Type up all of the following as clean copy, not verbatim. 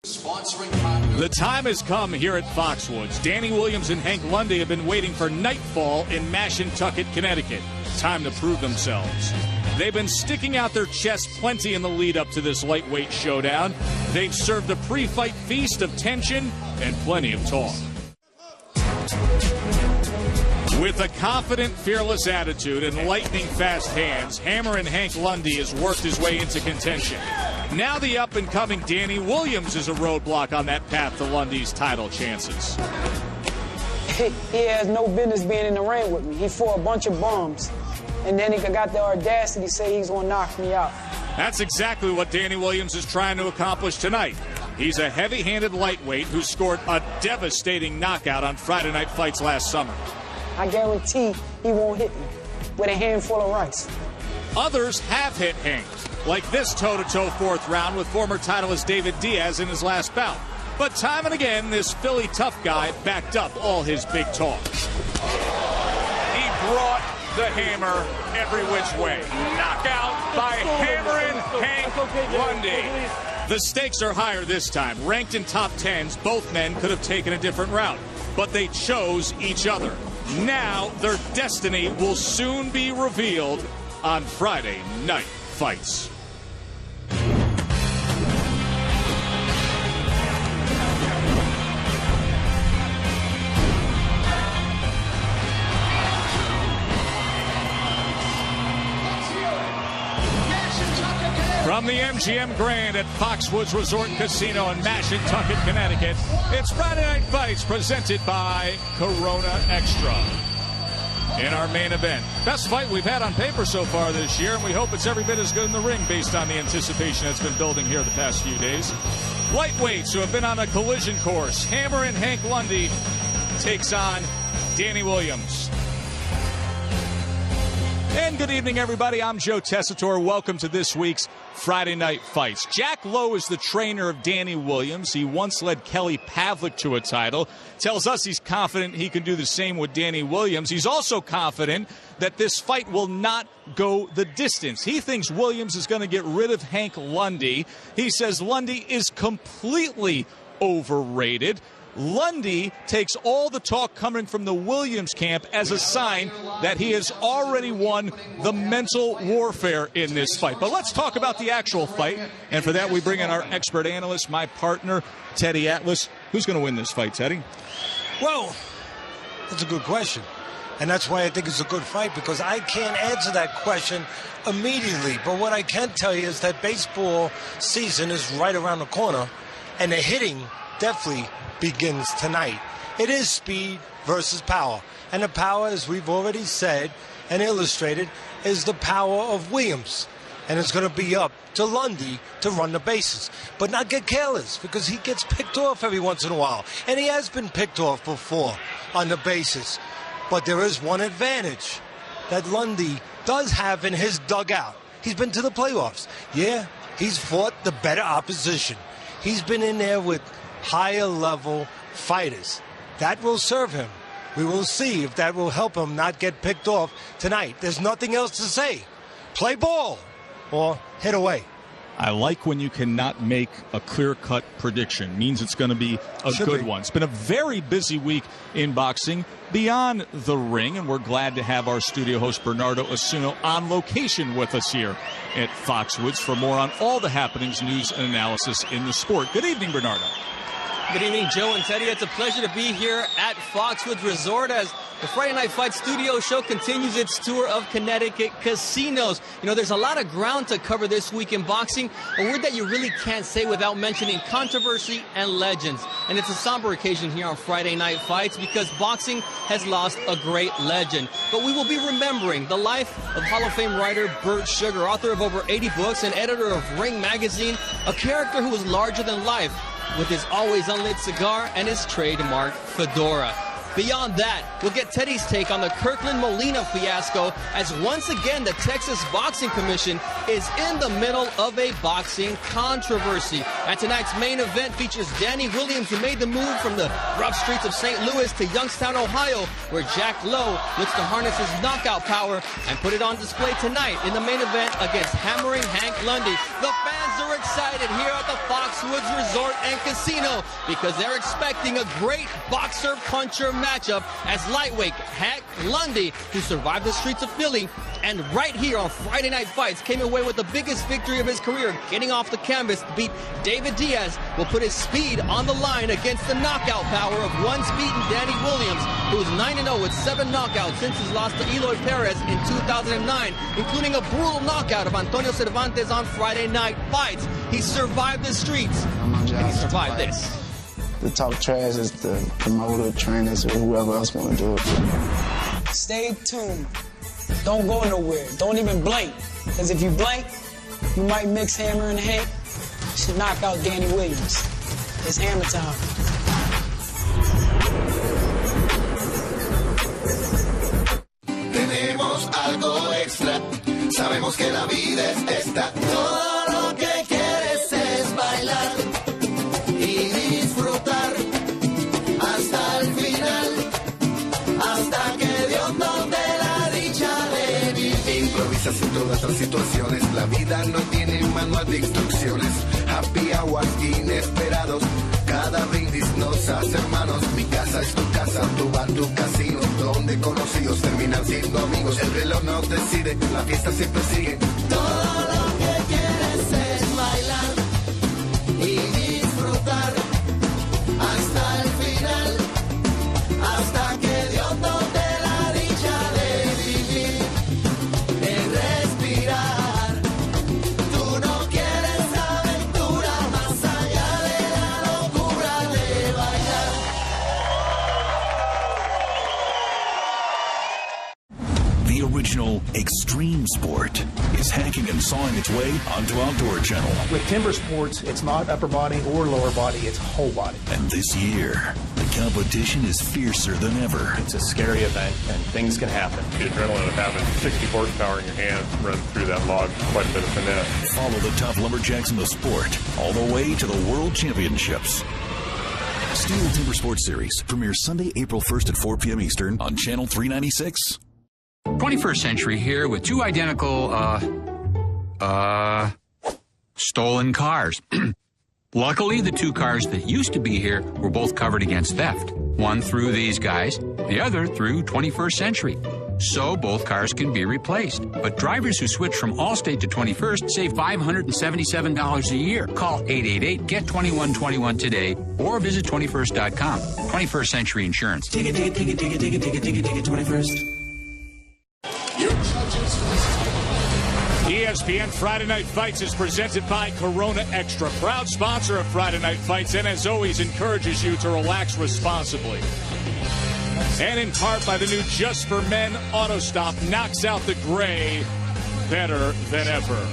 The time has come here at Foxwoods. Dannie Williams and Hank Lundy have been waiting for nightfall in Mashantucket, Connecticut. Time to prove themselves. They've been sticking out their chests plenty in the lead up to this lightweight showdown. They've served a pre-fight feast of tension and plenty of talk. With a confident, fearless attitude and lightning-fast hands, Hammerin' Hank Lundy has worked his way into contention. Now the up-and-coming Dannie Williams is a roadblock on that path to Lundy's title chances. He has no business being in the ring with me. He fought a bunch of bums, and then he got the audacity to say he's going to knock me out. That's exactly what Dannie Williams is trying to accomplish tonight. He's a heavy-handed lightweight who scored a devastating knockout on Friday Night Fights last summer. I guarantee he won't hit me with a handful of rice. Others have hit Hank, like this toe-to-toe fourth round with former titleist David Diaz in his last bout. But time and again, this Philly tough guy backed up all his big talk. He brought the hammer every which way. Knockout by Hammerin' Hank Lundy. The stakes are higher this time. Ranked in top 10s, both men could have taken a different route, but they chose each other. Now their destiny will soon be revealed on Friday Night Fights. From the MGM Grand at Foxwoods Resort Casino in Mashantucket, Connecticut, it's Friday Night Fights presented by Corona Extra. In our main event, best fight we've had on paper so far this year, and we hope it's every bit as good in the ring based on the anticipation that's been building here the past few days. Lightweights who have been on a collision course. Hammerin' Hank Lundy takes on Dannie Williams. And good evening, everybody. I'm Joe Tessitore. Welcome to this week's Friday Night Fights. Jack Lowe is the trainer of Dannie Williams. He once led Kelly Pavlik to a title. Tells us he's confident he can do the same with Dannie Williams. He's also confident that this fight will not go the distance. He thinks Williams is going to get rid of Hank Lundy. He says Lundy is completely overrated. Lundy takes all the talk coming from the Williams camp as a sign that he has already won the mental warfare in this fight. But let's talk about the actual fight. And for that, we bring in our expert analyst, my partner, Teddy Atlas. Who's going to win this fight, Teddy? Well, that's a good question. And that's why I think it's a good fight, because I can't answer that question immediately. But what I can tell you is that baseball season is right around the corner, and the hitting definitely begins tonight. It is speed versus power. And the power, as we've already said and illustrated, is the power of Williams. And it's going to be up to Lundy to run the bases. But not get careless, because he gets picked off every once in a while. And he has been picked off before on the bases. But there is one advantage that Lundy does have in his dugout. He's been to the playoffs. Yeah, he's fought the better opposition. He's been in there with higher level fighters. That will serve him. We will see if that will help him not get picked off tonight. There's nothing else to say. Play ball or hit away. I like when you cannot make a clear-cut prediction. Means it's going to be a good one. It's been a very busy week in boxing beyond the ring, and we're glad to have our studio host Bernardo Osuna on location with us here at Foxwoods for more on all the happenings, news, and analysis in the sport. Good evening, Bernardo. Good evening, Joe and Teddy. It's a pleasure to be here at Foxwoods Resort as the Friday Night Fight studio show continues its tour of Connecticut casinos. You know, there's a lot of ground to cover this week in boxing, a word that you really can't say without mentioning controversy and legends. And it's a somber occasion here on Friday Night Fights because boxing has lost a great legend. But we will be remembering the life of Hall of Fame writer Bert Sugar, author of over 80 books and editor of Ring Magazine, a character who was larger than life, with his always unlit cigar and his trademark fedora. Beyond that, we'll get Teddy's take on the Kirkland Molina fiasco as once again the Texas Boxing Commission is in the middle of a boxing controversy. And tonight's main event features Dannie Williams, who made the move from the rough streets of St. Louis to Youngstown, Ohio, where Jack Lowe looks to harness his knockout power and put it on display tonight in the main event against Hammerin' Hank Lundy. The fans are excited here at the Foxwoods Resort and Casino because they're expecting a great boxer-puncher matchup as lightweight Hack Lundy, who survived the streets of Philly, and right here on Friday Night Fights came away with the biggest victory of his career, getting off the canvas to beat David Diaz, will put his speed on the line against the knockout power of once-beaten Dannie Williams, who is 9-0 with 7 knockouts since his loss to Eloy Perez in 2009, including a brutal knockout of Antonio Cervantes on Friday Night Fights. He survived the streets, and he survived this. To talk trash is the promoter, trainers, or whoever else want to do it. Stay tuned. Don't go nowhere. Don't even blink. Because if you blink, you might mix Hammer and Hank. You should knock out Dannie Williams. It's hammer time. Tenemos algo extra. Sabemos que la vida es esta. Todo lo que quieres es bailar y disfrutar hasta el final, hasta que Dios nos dé la dicha de vivir. Improvisas en todas las situaciones. La vida no tiene manual de instrucciones. Happy hours inesperados. Cada brindis nos hace hermanos. Mi casa es tu casa, tu bar, tu casino, donde conocidos terminan siendo amigos. El reloj no decide, la fiesta siempre sigue. Todo lo que quieres es bailar y disfrutar hasta el final, hasta que Dios nos dé la dicha de vivir, de respirar. Tú no quieres aventura más allá de la locura de bailar. The original extreme sport is hacking and sawing its way onto Outdoor Channel. With timber sports, it's not upper body or lower body, it's whole body. And this year, the competition is fiercer than ever. It's a scary event, and things can happen. The adrenaline of having 60 horsepower in your hand run through that log, quite a bit of finesse. Follow the top lumberjacks in the sport all the way to the World Championships. Steel Timber Sports Series premieres Sunday, April 1st at 4 p.m. Eastern on Channel 396. 21st Century here with two identical, stolen cars. Luckily, the two cars that used to be here were both covered against theft. One through these guys, the other through 21st Century. So both cars can be replaced. But drivers who switch from Allstate to 21st save $577 a year. Call 888-GET-2121 today or visit 21st.com. 21st Century Insurance. Take it, 21st. ESPN Friday Night Fights is presented by Corona Extra, proud sponsor of Friday Night Fights, and as always encourages you to relax responsibly. And in part by the new Just for Men Auto Stop, knocks out the gray better than ever.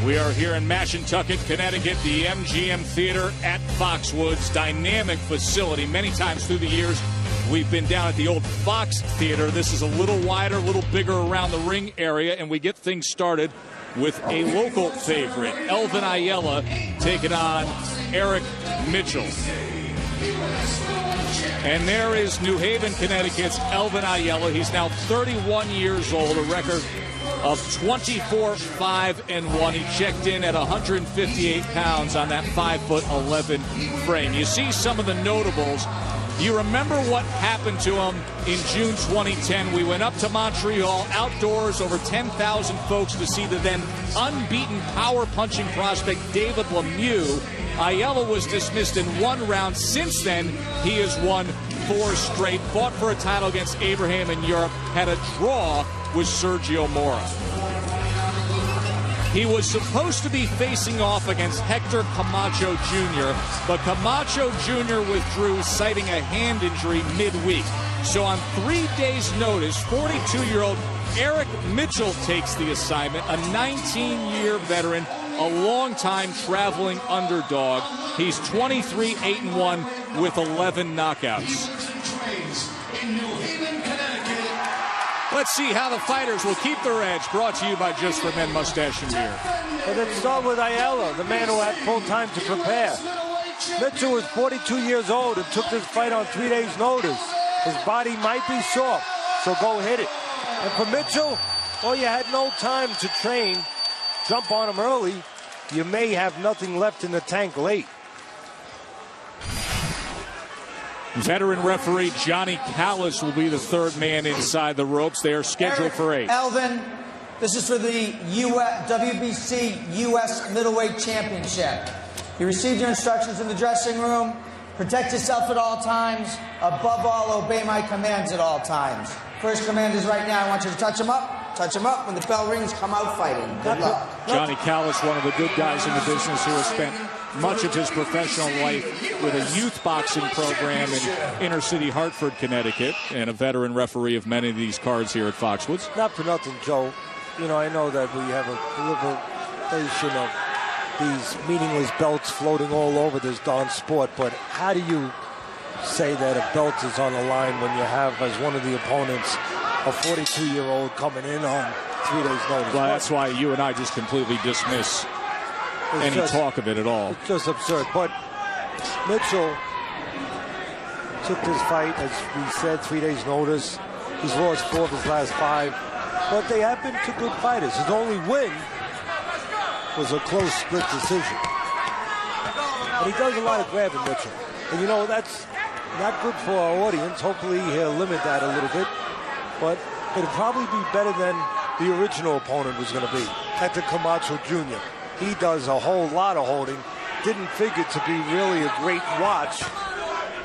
We are here in Mashantucket, Connecticut, the MGM Theater at Foxwoods, dynamic facility. Many times through the years, we've been down at the old Fox Theater. This is a little wider, a little bigger around the ring area, and we get things started with a local favorite, Elvin Ayala, taking on Eric Mitchell. And there is New Haven, Connecticut's Elvin Ayala. He's now 31 years old, a record of 24-5-1. He checked in at 158 pounds on that 5'11" frame. You see some of the notables. You remember what happened to him in June 2010. We went up to Montreal, outdoors, over 10,000 folks to see the then unbeaten power-punching prospect David Lemieux. Ayala was dismissed in one round. Since then, he has won 4 straight, fought for a title against Abraham in Europe, had a draw with Sergio Mora. He was supposed to be facing off against Hector Camacho Jr., but Camacho Jr. withdrew, citing a hand injury midweek. So on 3 days' notice, 42-year-old Eric Mitchell takes the assignment, a 19-year veteran, a long-time traveling underdog. He's 23-8-1 with 11 knockouts. Let's see how the fighters will keep their edge. Brought to you by Just for Men Mustache and Beard. Well, let's start with Ayala, the man who had full time to prepare. Mitchell was 42 years old and took this fight on 3 days' notice. His body might be soft, so go hit it. And for Mitchell, well, you had no time to train. Jump on him early. you may have nothing left in the tank late. Veteran referee Johnny Callis will be the third man inside the ropes. They are scheduled for 8. Elvin, this is for the WBC U.S. Middleweight Championship. You received your instructions in the dressing room. Protect yourself at all times. Above all, obey my commands at all times. First command is right now. I want you to touch him up. Touch him up. When the bell rings, come out fighting. Good luck. Johnny Callis, one of the good guys in the business who has spent much of his professional life with a youth boxing program in inner city Hartford, Connecticut, and a veteran referee of many of these cards here at Foxwoods. Not for nothing, Joe. You know, I know that we have a liberation of these meaningless belts floating all over this darn sport, but how do you say that a belt is on the line when you have, as one of the opponents, a 42-year-old coming in on 3 days' notice? Well, that's why you and I just completely dismiss any talk of it at all. It's just absurd. But Mitchell took this fight, as we said, 3 days' notice. He's lost 4 of his last 5. But they have been 2 good fighters. His only win was a close split decision. And he does a lot of grabbing, Mitchell. And, you know, that's not good for our audience. Hopefully he'll limit that a little bit. But it'll probably be better than the original opponent was going to be, Hector Camacho Jr. He does a whole lot of holding. Didn't figure to be really a great watch.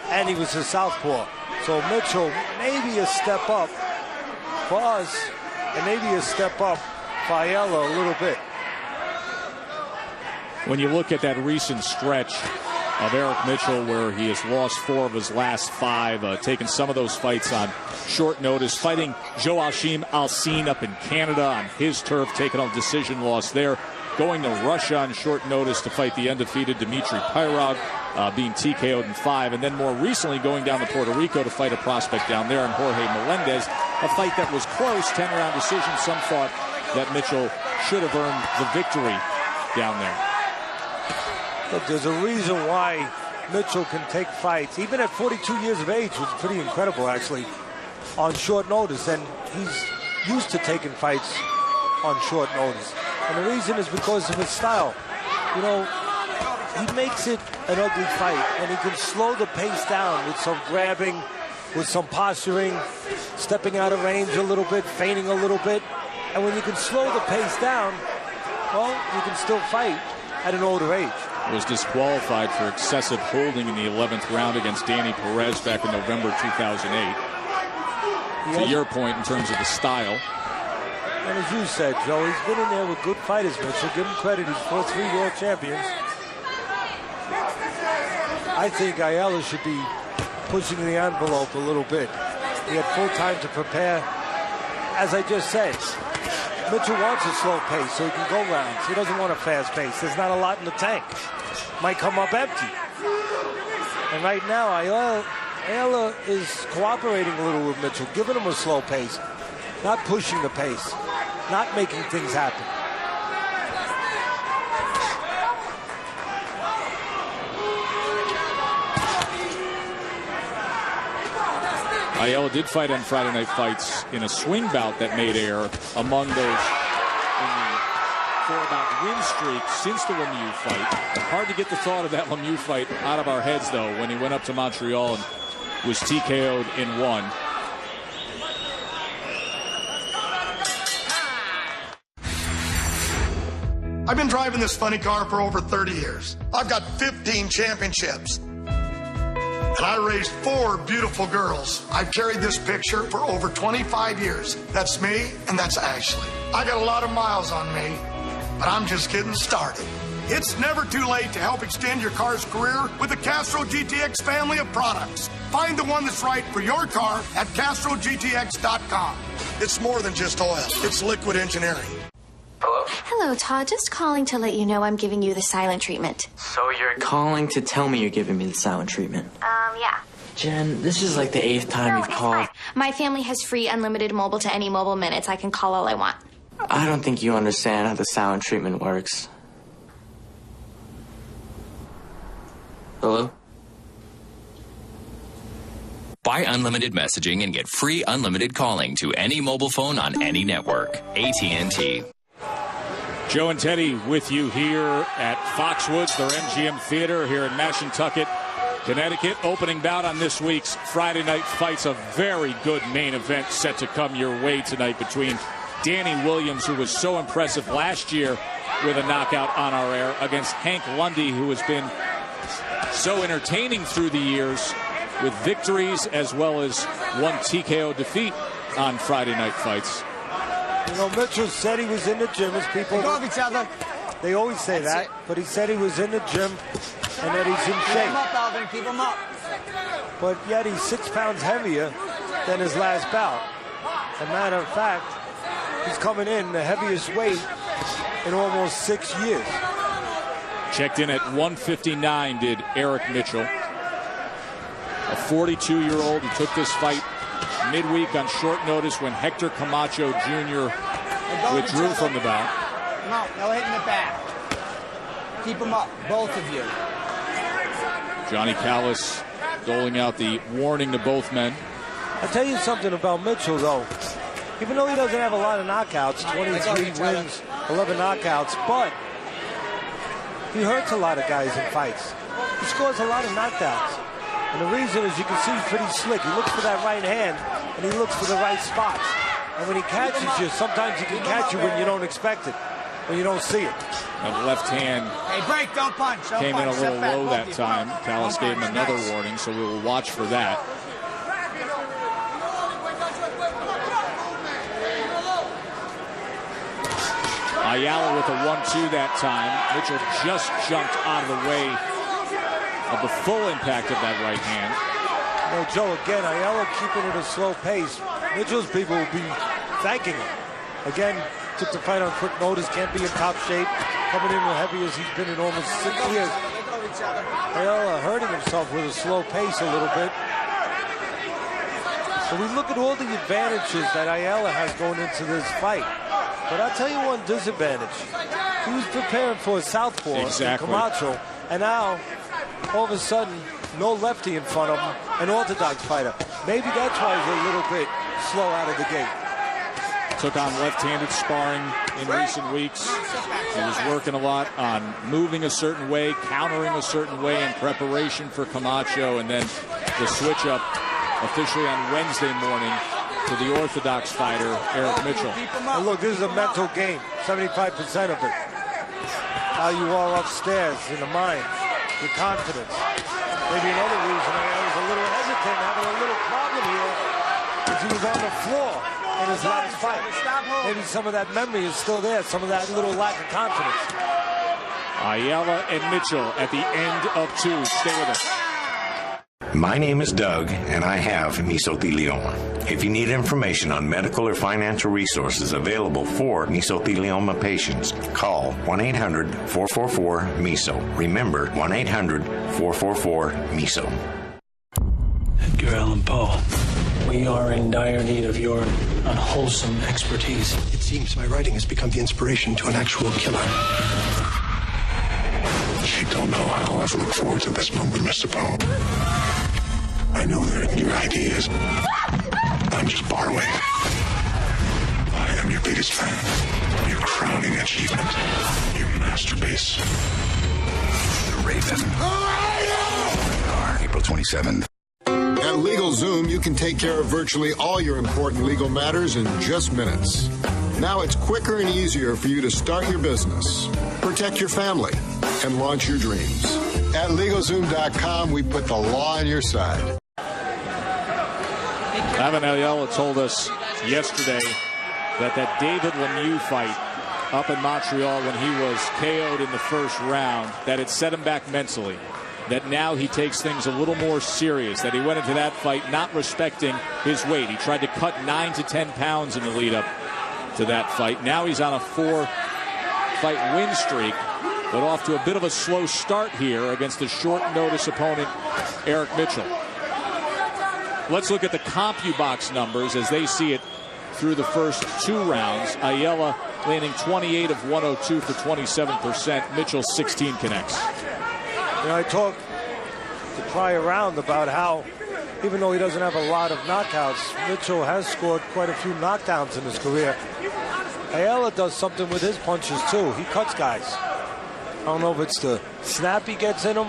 And he was a southpaw. So Mitchell, maybe a step up for us, and maybe a step up for Ayala a little bit. When you look at that recent stretch of Eric Mitchell, where he has lost 4 of his last 5, taking some of those fights on short notice, fighting Joachim Alcine up in Canada on his turf, taking a decision loss there, going to Russia on short notice to fight the undefeated Dmitry Pyrog, being TKO'd in 5, and then more recently going down to Puerto Rico to fight a prospect down there in Jorge Melendez, a fight that was close, 10-round decision. Some thought that Mitchell should have earned the victory down there. Look, there's a reason why Mitchell can take fights, even at 42 years of age, which is pretty incredible, actually, on short notice. And he's used to taking fights on short notice. And the reason is because of his style. You know, he makes it an ugly fight, and he can slow the pace down with some grabbing, with some posturing, stepping out of range a little bit, feigning a little bit. And when you can slow the pace down, well, you can still fight at an older age. Was disqualified for excessive holding in the 11th round against Danny Perez back in November 2008. To your point in terms of the style. And as you said, Joe, he's been in there with good fighters, Mitchell. Give him credit. He's fought 3 world champions. I think Ayala should be pushing the envelope a little bit. He had full time to prepare. As I just said, Mitchell wants a slow pace so he can go rounds. He doesn't want a fast pace. There's not a lot in the tank. Might come up empty. And right now, Ayala is cooperating a little with Mitchell, giving him a slow pace, not pushing the pace, not making things happen. Ayala did fight on Friday Night Fights in a swing bout that made air among those in the 4-bout win streak since the Lemieux fight. Hard to get the thought of that Lemieux fight out of our heads, though, when he went up to Montreal and was TKO'd in 1. I've been driving this funny car for over 30 years. I've got 15 championships. And I raised 4 beautiful girls. I've carried this picture for over 25 years. That's me, and that's Ashley. I got a lot of miles on me, but I'm just getting started. It's never too late to help extend your car's career with the Castro GTX family of products. Find the one that's right for your car at CastroGTX.com. It's more than just oil. It's liquid engineering. Hello? Hello, Todd. Just calling to let you know I'm giving you the silent treatment. So you're calling to tell me you're giving me the silent treatment? Yeah. Jen, this is like the 8th time you've called. Fine. My family has free unlimited mobile to any mobile minutes. I can call all I want. I don't think you understand how the silent treatment works. Hello? Buy unlimited messaging and get free unlimited calling to any mobile phone on any network. AT&T. Joe and Teddy with you here at Foxwoods, their MGM Theater here in Mashantucket, Connecticut. Opening bout on this week's Friday Night Fights. A very good main event set to come your way tonight between Dannie Williams, who was so impressive last year with a knockout on our air, against Hank Lundy, who has been so entertaining through the years with victories as well as one TKO defeat on Friday Night Fights. You know, Mitchell said he was in the gym, as people Go off each other. They always say that, but he said he was in the gym and that he's in Keep shape. him up, Elvin. Keep him up. But yet he's 6 pounds heavier than his last bout. As a matter of fact, he's coming in the heaviest weight in almost 6 years. Checked in at 159 did Eric Mitchell. A 42-year-old who took this fight midweek on short notice when Hector Camacho Jr. withdrew from the bout. Come on, no hitting the back. Keep him up, both of you. Johnny Callis doling out the warning to both men. I'll tell you something about Mitchell, though. Even though he doesn't have a lot of knockouts, 23 wins, 11 knockouts, but he hurts a lot of guys in fights. He scores a lot of knockdowns. And the reason is you can see he's pretty slick. He looks for that right hand, and he looks for the right spots. And when he catches you, sometimes he can catch you when you don't expect it, when you don't see it. That left hand break, don't punch. Came in a little low that time. Callis gave him another warning, so we will watch for that. Ayala with a 1-2 that time. Mitchell just jumped out of the way of the full impact of that right hand. No, Joe, again, Ayala keeping it a slow pace. Mitchell's people will be thanking him. Again, took the fight on quick notice, can't be in top shape. Coming in as heavy as he's been in almost 6 years. Ayala hurting himself with a slow pace a little bit. So we look at all the advantages that Ayala has going into this fight. But I'll tell you one disadvantage. He was preparing for a southpaw in Camacho, and now, all of a sudden, no lefty in front of him, an orthodox fighter. Maybe that's why he's a little bit slow out of the gate. Took on left-handed sparring in recent weeks. He was working a lot on moving a certain way, countering a certain way in preparation for Camacho, and then the switch up officially on Wednesday morning to the orthodox fighter, Eric Mitchell. And look, this is a mental game, 75% of it. How you are upstairs in the mind, your confidence. Maybe another reason I was a little hesitant, having a little problem here, is he was on the floor in his last fight. Maybe some of that memory is still there, some of that little lack of confidence. Ayala and Mitchell at the end of 2. Stay with us. My name is Doug, and I have mesothelioma. If you need information on medical or financial resources available for mesothelioma patients, call 1-800-444-MESO. Remember, 1-800-444-MESO. Edgar Allan Poe, we are in dire need of your unwholesome expertise. It seems my writing has become the inspiration to an actual killer. You don't know how I've looked forward to this moment, Mr. Poe. I know they're your ideas. I'm just borrowing. I am your biggest fan. Your crowning achievement. Your masterpiece. The Raven. April 27th. At LegalZoom, you can take care of virtually all your important legal matters in just minutes. Now it's quicker and easier for you to start your business, protect your family, and launch your dreams. At LegalZoom.com, we put the law on your side. Evan Ayala told us yesterday that David Lemieux fight up in Montreal when he was KO'd in the first round, that it set him back mentally. That now he takes things a little more serious, that he went into that fight not respecting his weight. He tried to cut 9 to 10 pounds in the lead up to that fight. Now he's on a 4-fight win streak, but off to a bit of a slow start here against a short notice opponent, Eric Mitchell. Let's look at the CompuBox numbers as they see it through the first 2 rounds. Ayala landing 28 of 102 for 27%. Mitchell 16 connects. You know, I talked the prior round about how, even though he doesn't have a lot of knockouts, Mitchell has scored quite a few knockdowns in his career. Ayala does something with his punches, too. He cuts guys. I don't know if it's the snap he gets in him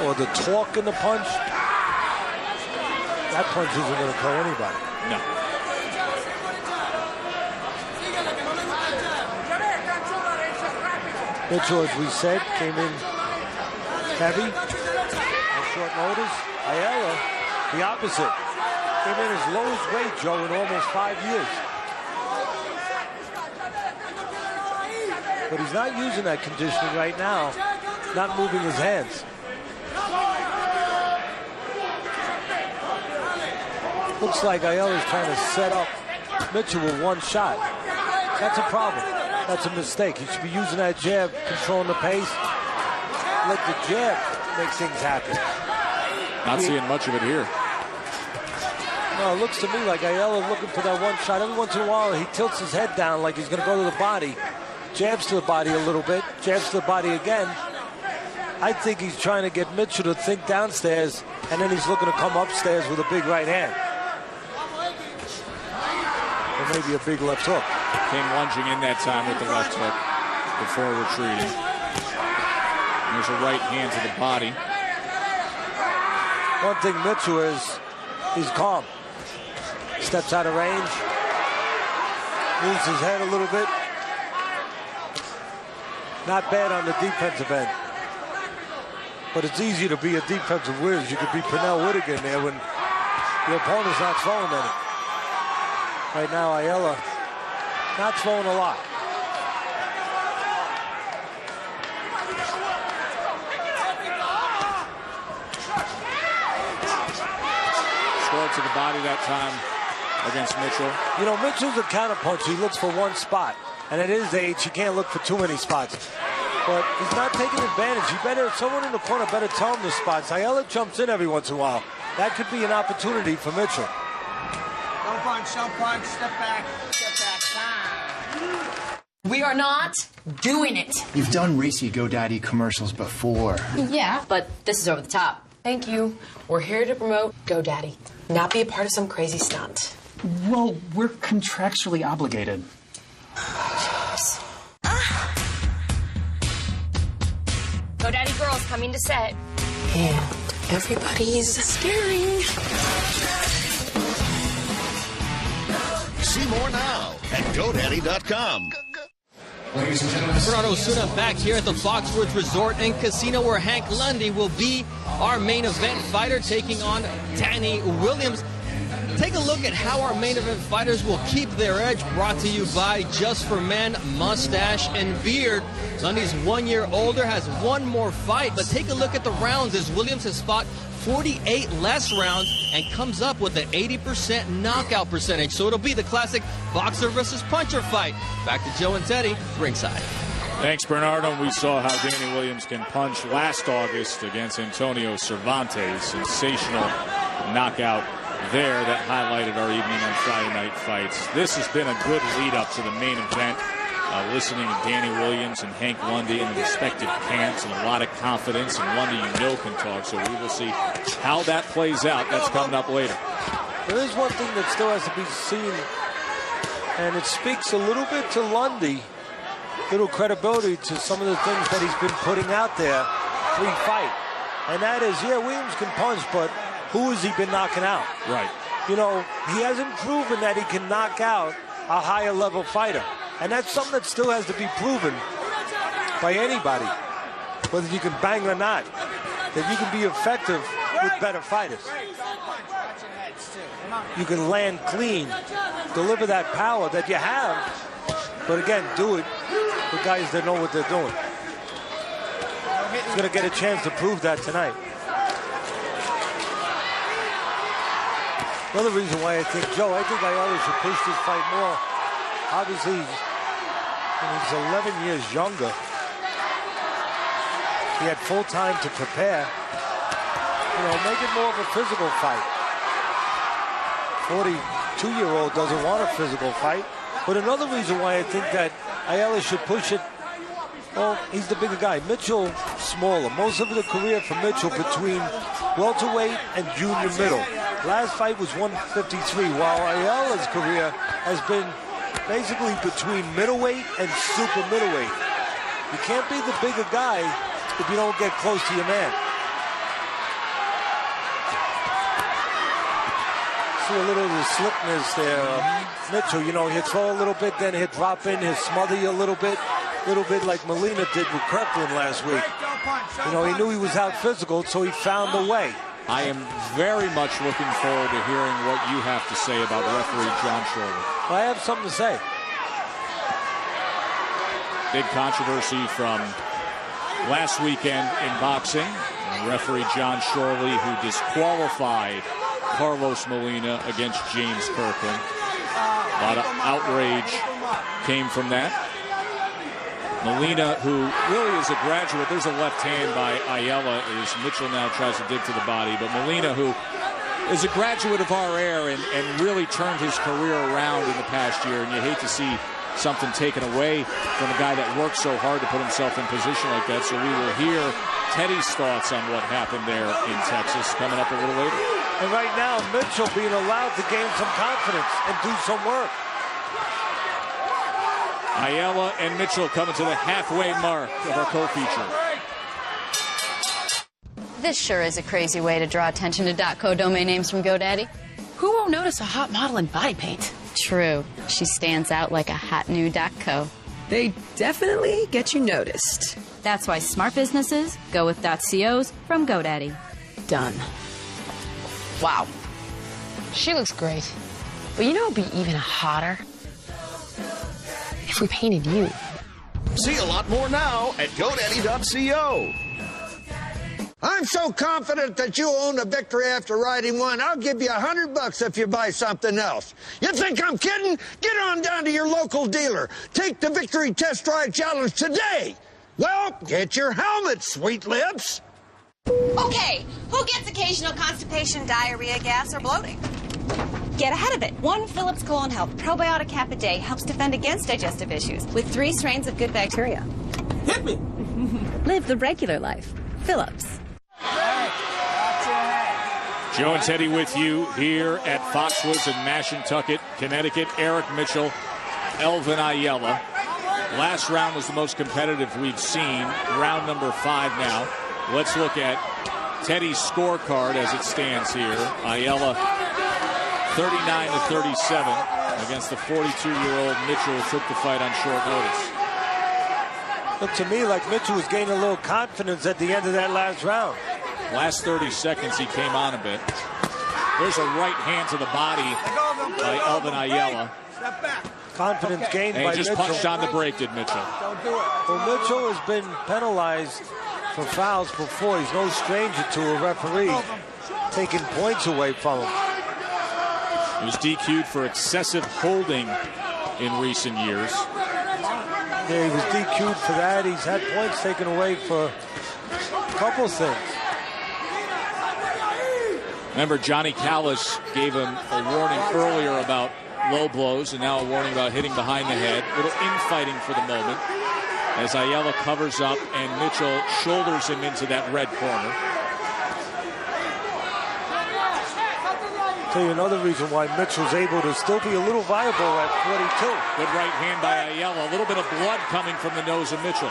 or the torque in the punch. That punch isn't going to kill anybody. No. Mitchell, as we said, came in heavy on short notice. Ayala, the opposite. Came in his lowest weight, Joe, in almost 5 years. But he's not using that conditioning right now, not moving his hands. Looks like Ayala's trying to set up Mitchell with one shot. That's a problem. That's a mistake. He should be using that jab, controlling the pace. Let the jab make things happen. Not seeing much of it here. No, it looks to me like Ayala looking for that one shot. Every once in a while, he tilts his head down like he's going to go to the body. Jabs to the body a little bit. Jabs to the body again. I think he's trying to get Mitchell to think downstairs, and then he's looking to come upstairs with a big right hand. Or maybe a big left hook. Came lunging in that time with the left hook before retreating. There's a right hand to the body. One thing Mitchell is, he's calm. Steps out of range. Moves his head a little bit. Not bad on the defensive end. But it's easy to be a defensive whiz. You could be Pernell Whittaker there when your opponent's not throwing any. Right now, Ayala not throwing a lot. Scored to the body that time against Mitchell. You know, Mitchell's a counterpuncher. He looks for one spot. And at his age, he can't look for too many spots. But he's not taking advantage. Someone in the corner better tell him the spots. Ayala jumps in every once in a while. That could be an opportunity for Mitchell. Don't punch, step back, time. We are not doing it. You've done racy GoDaddy commercials before. Yeah, but this is over the top. Thank you. We're here to promote GoDaddy, not be a part of some crazy stunt. Well, we're contractually obligated. GoDaddy girls coming to set. And everybody's staring. See more now at GoDaddy.com. Ladies and gentlemen, Bernardo Osuna back here at the Foxwoods Resort and Casino, where Hank Lundy will be our main event fighter, taking on Dannie Williams. Take a look at how our main event fighters will keep their edge, brought to you by Just for Men Mustache and Beard. Lundy's 1 year older, has one more fight, but take a look at the rounds, as Williams has fought 48 less rounds and comes up with an 80% knockout percentage. So it'll be the classic boxer versus puncher fight. Back to Joe and Teddy, ringside. Thanks, Bernardo. We saw how Dannie Williams can punch last August against Antonio Cervantes. Sensational knockout there that highlighted our evening on Friday Night Fights. This has been a good lead-up to the main event. Listening to Dannie Williams and Hank Lundy in the respective camps, and a lot of confidence, and Lundy, you know, can talk, so we will see how that plays out. That's coming up later. There is one thing that still has to be seen, and it speaks a little bit to Lundy, little credibility to some of the things that he's been putting out there pre-fight. And that is, yeah, Williams can punch, but who has he been knocking out? Right. You know, he hasn't proven that he can knock out a higher level fighter. And that's something that still has to be proven by anybody, whether you can bang or not, that you can be effective with better fighters. You can land clean, deliver that power that you have, but again, do it with guys that know what they're doing. He's going to get a chance to prove that tonight. Another reason why I think Ayala should push this fight more. Obviously, he's 11 years younger. He had full time to prepare. You know, make it more of a physical fight. 42-year-old doesn't want a physical fight. But another reason why I think that Ayala should push it, well, he's the bigger guy. Mitchell, smaller. Most of the career for Mitchell between welterweight and junior middle. Last fight was 153, while Ayala's career has been basically between middleweight and super middleweight. You can't be the bigger guy if you don't get close to your man. See a little of the slickness there. Mitchell, you know, he'll throw a little bit, then he'll drop in, he'll smother you a little bit like Molina did with Kirkland last week. You know, he knew he was out physical, so he found a way. I am very much looking forward to hearing what you have to say about referee John Shorley. Well, I have something to say. Big controversy from last weekend in boxing. Referee John Shorley, who disqualified Carlos Molina against James Kirkland. A lot of outrage came from that. Molina, who really is a graduate, there's a left hand by Ayala as Mitchell now tries to dig to the body, but Molina, who is a graduate of our era and really turned his career around in the past year, and you hate to see something taken away from a guy that worked so hard to put himself in position like that. So we will hear Teddy's thoughts on what happened there in Texas coming up a little later. And right now, Mitchell being allowed to gain some confidence and do some work. Ayala and Mitchell coming to the halfway mark of our co-feature. This sure is a crazy way to draw attention to .co domain names from GoDaddy. Who won't notice a hot model in body paint? True. She stands out like a hot new .co. They definitely get you noticed. That's why smart businesses go with .cos from GoDaddy. Done. Wow. She looks great. But you know what would be even hotter? If we painted you. See a lot more now at GoDaddy.co. I'm so confident that you own a victory after riding one, I'll give you $100 if you buy something else. You think I'm kidding? Get on down to your local dealer. Take the Victory Test Drive Challenge today. Well, get your helmet, sweet lips. Okay, who gets occasional constipation, diarrhea, gas, or bloating? Get ahead of it. One Phillips Colon Health Probiotic Cap a day helps defend against digestive issues with 3 strains of good bacteria. Hit me! Live the regular life. Phillips. Joe and Teddy with you here at Foxwoods in Mashantucket, Connecticut. Eric Mitchell, Elvin Ayala. Last round was the most competitive we've seen. Round number 5 now. Let's look at Teddy's scorecard as it stands here. Ayala 39-37 against the 42-year-old Mitchell, who took the fight on short notice. Looked to me like Mitchell was gaining a little confidence at the end of that last round. Last 30 seconds, he came on a bit. There's a right hand to the body by Elvin Ayala. Confidence gained by Mitchell. He just punched on the brake, did Mitchell. Well, Mitchell has been penalized for fouls before. He's no stranger to a referee taking points away from him. He was DQ'd for excessive holding in recent years. Yeah, he was DQ'd for that. He's had points taken away for a couple things. Remember, Johnny Callis gave him a warning earlier about low blows, and now a warning about hitting behind the head. A little infighting for the moment as Ayala covers up and Mitchell shoulders him into that red corner. I'll tell you another reason why Mitchell's able to still be a little viable at 42. Good right hand by Ayala. A little bit of blood coming from the nose of Mitchell.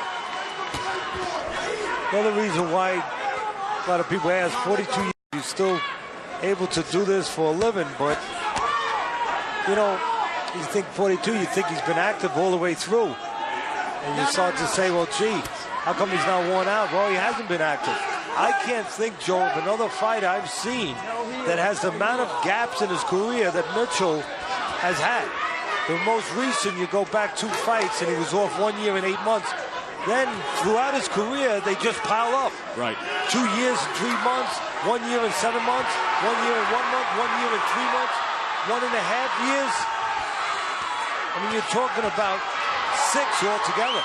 Another reason why a lot of people ask, 42 years, he's still able to do this for a living, but you know, you think 42, you think he's been active all the way through. And you start to say, well, gee, how come he's not worn out? Well, he hasn't been active. I can't think, Joe, of another fight I've seen that has the amount of gaps in his career that Mitchell has had. The most recent, you go back 2 fights, and he was off 1 year and 8 months. Then, throughout his career, they just pile up. Right. 2 years and 3 months, 1 year and 7 months, 1 year and 1 month, 1 year and 3 months, 1.5 years. I mean, you're talking about 6 altogether.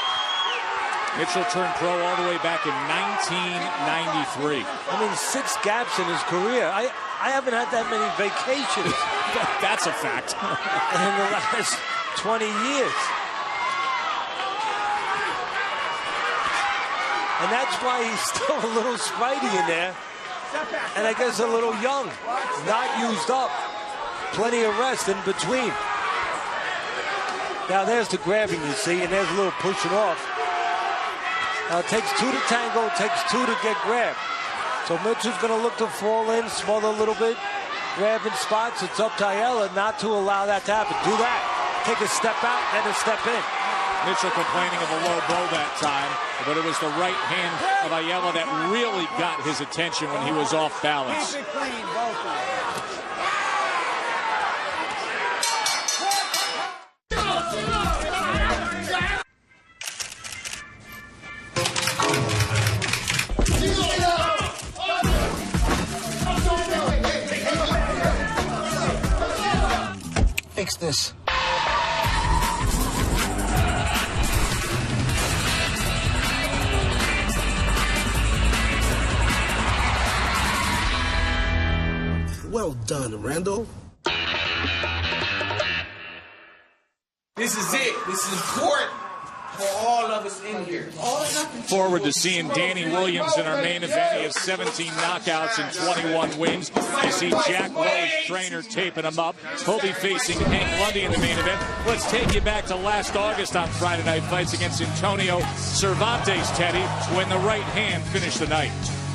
Mitchell turned pro all the way back in 1993. I mean, 6 gaps in his career. I haven't had that many vacations. That's a fact. In the last 20 years. And that's why he's still a little spritey in there. And I guess a little young. Not used up. Plenty of rest in between. Now there's the grabbing, you see, and there's a little pushing off. Now it takes two to tango, it takes two to get grabbed. So Mitchell's going to look to fall in, smother a little bit, grab in spots. It's up to Ayala not to allow that to happen. Do that. Take a step out, then a step in. Mitchell complaining of a low blow that time, but it was the right hand of Ayala that really got his attention when he was off balance. Keep it clean, both of you. Fix this. Well done, Randall. This is it. This is important for all of us in here. Forward to seeing Dannie Williams in our main event. He has 17 knockouts and 21 wins. You see Jack Lowe's trainer taping him up. He'll be facing Hank Lundy in the main event. Let's take you back to last August on Friday Night Fights against Antonio Cervantes, Teddy, when the right hand finished the night.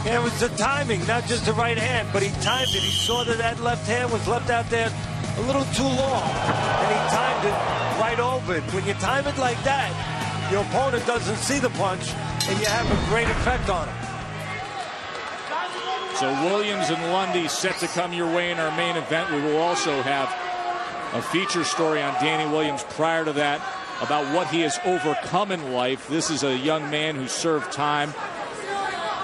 Yeah, it was the timing, not just the right hand, but he timed it. He saw that that left hand was left out there a little too long, and he timed it right over it. When you time it like that, your opponent doesn't see the punch, and you have a great effect on him. So Williams and Lundy set to come your way in our main event. We will also have a feature story on Dannie Williams prior to that about what he has overcome in life. This is a young man who served time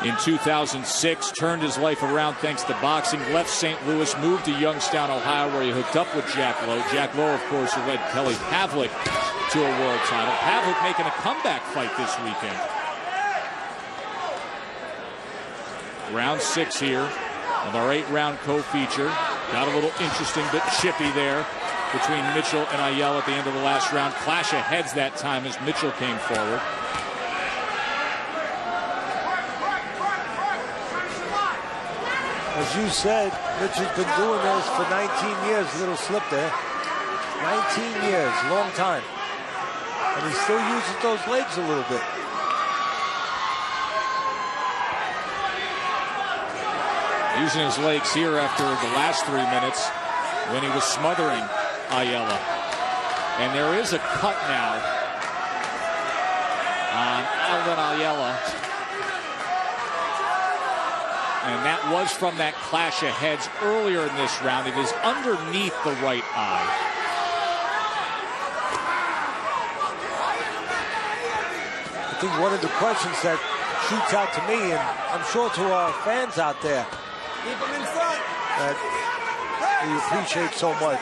in 2006, turned his life around thanks to boxing, left St. Louis, moved to Youngstown, Ohio, where he hooked up with Jack Lowe. Jack Lowe, of course, who led Kelly Pavlik to a world title. Pavlik making a comeback fight this weekend. Round 6 here of our 8-round co-feature. Got a little interesting but chippy there between Mitchell and Ayala at the end of the last round. Clash of heads that time as Mitchell came forward. As you said, Mitchell's been doing this for 19 years. A little slip there. 19 years, long time. And he still uses those legs a little bit. Using his legs here after the last 3 minutes when he was smothering Ayala. And there is a cut now on Elvin Ayala. And that was from that clash of heads earlier in this round. It is underneath the right eye. I think one of the questions that shoots out to me, and I'm sure to our fans out there, that we appreciate so much,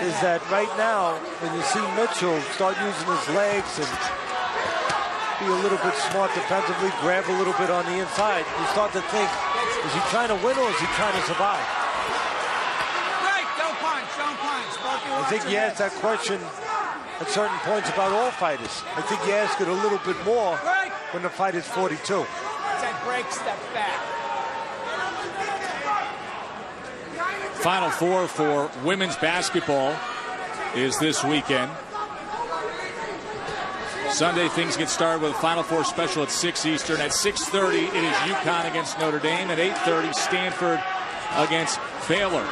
is that right now, when you see Mitchell start using his legs and be a little bit smart defensively, grab a little bit on the inside, you start to think, is he trying to win or is he trying to survive? Right, don't punch, don't punch. I think you ask that question at certain points about all fighters. I think you ask it a little bit more when the fight is 42. That break, step back. Final four for women's basketball is this weekend. Sunday, things get started with a Final Four special at 6 Eastern. At 6:30, it is UConn against Notre Dame. At 8:30, Stanford against Baylor.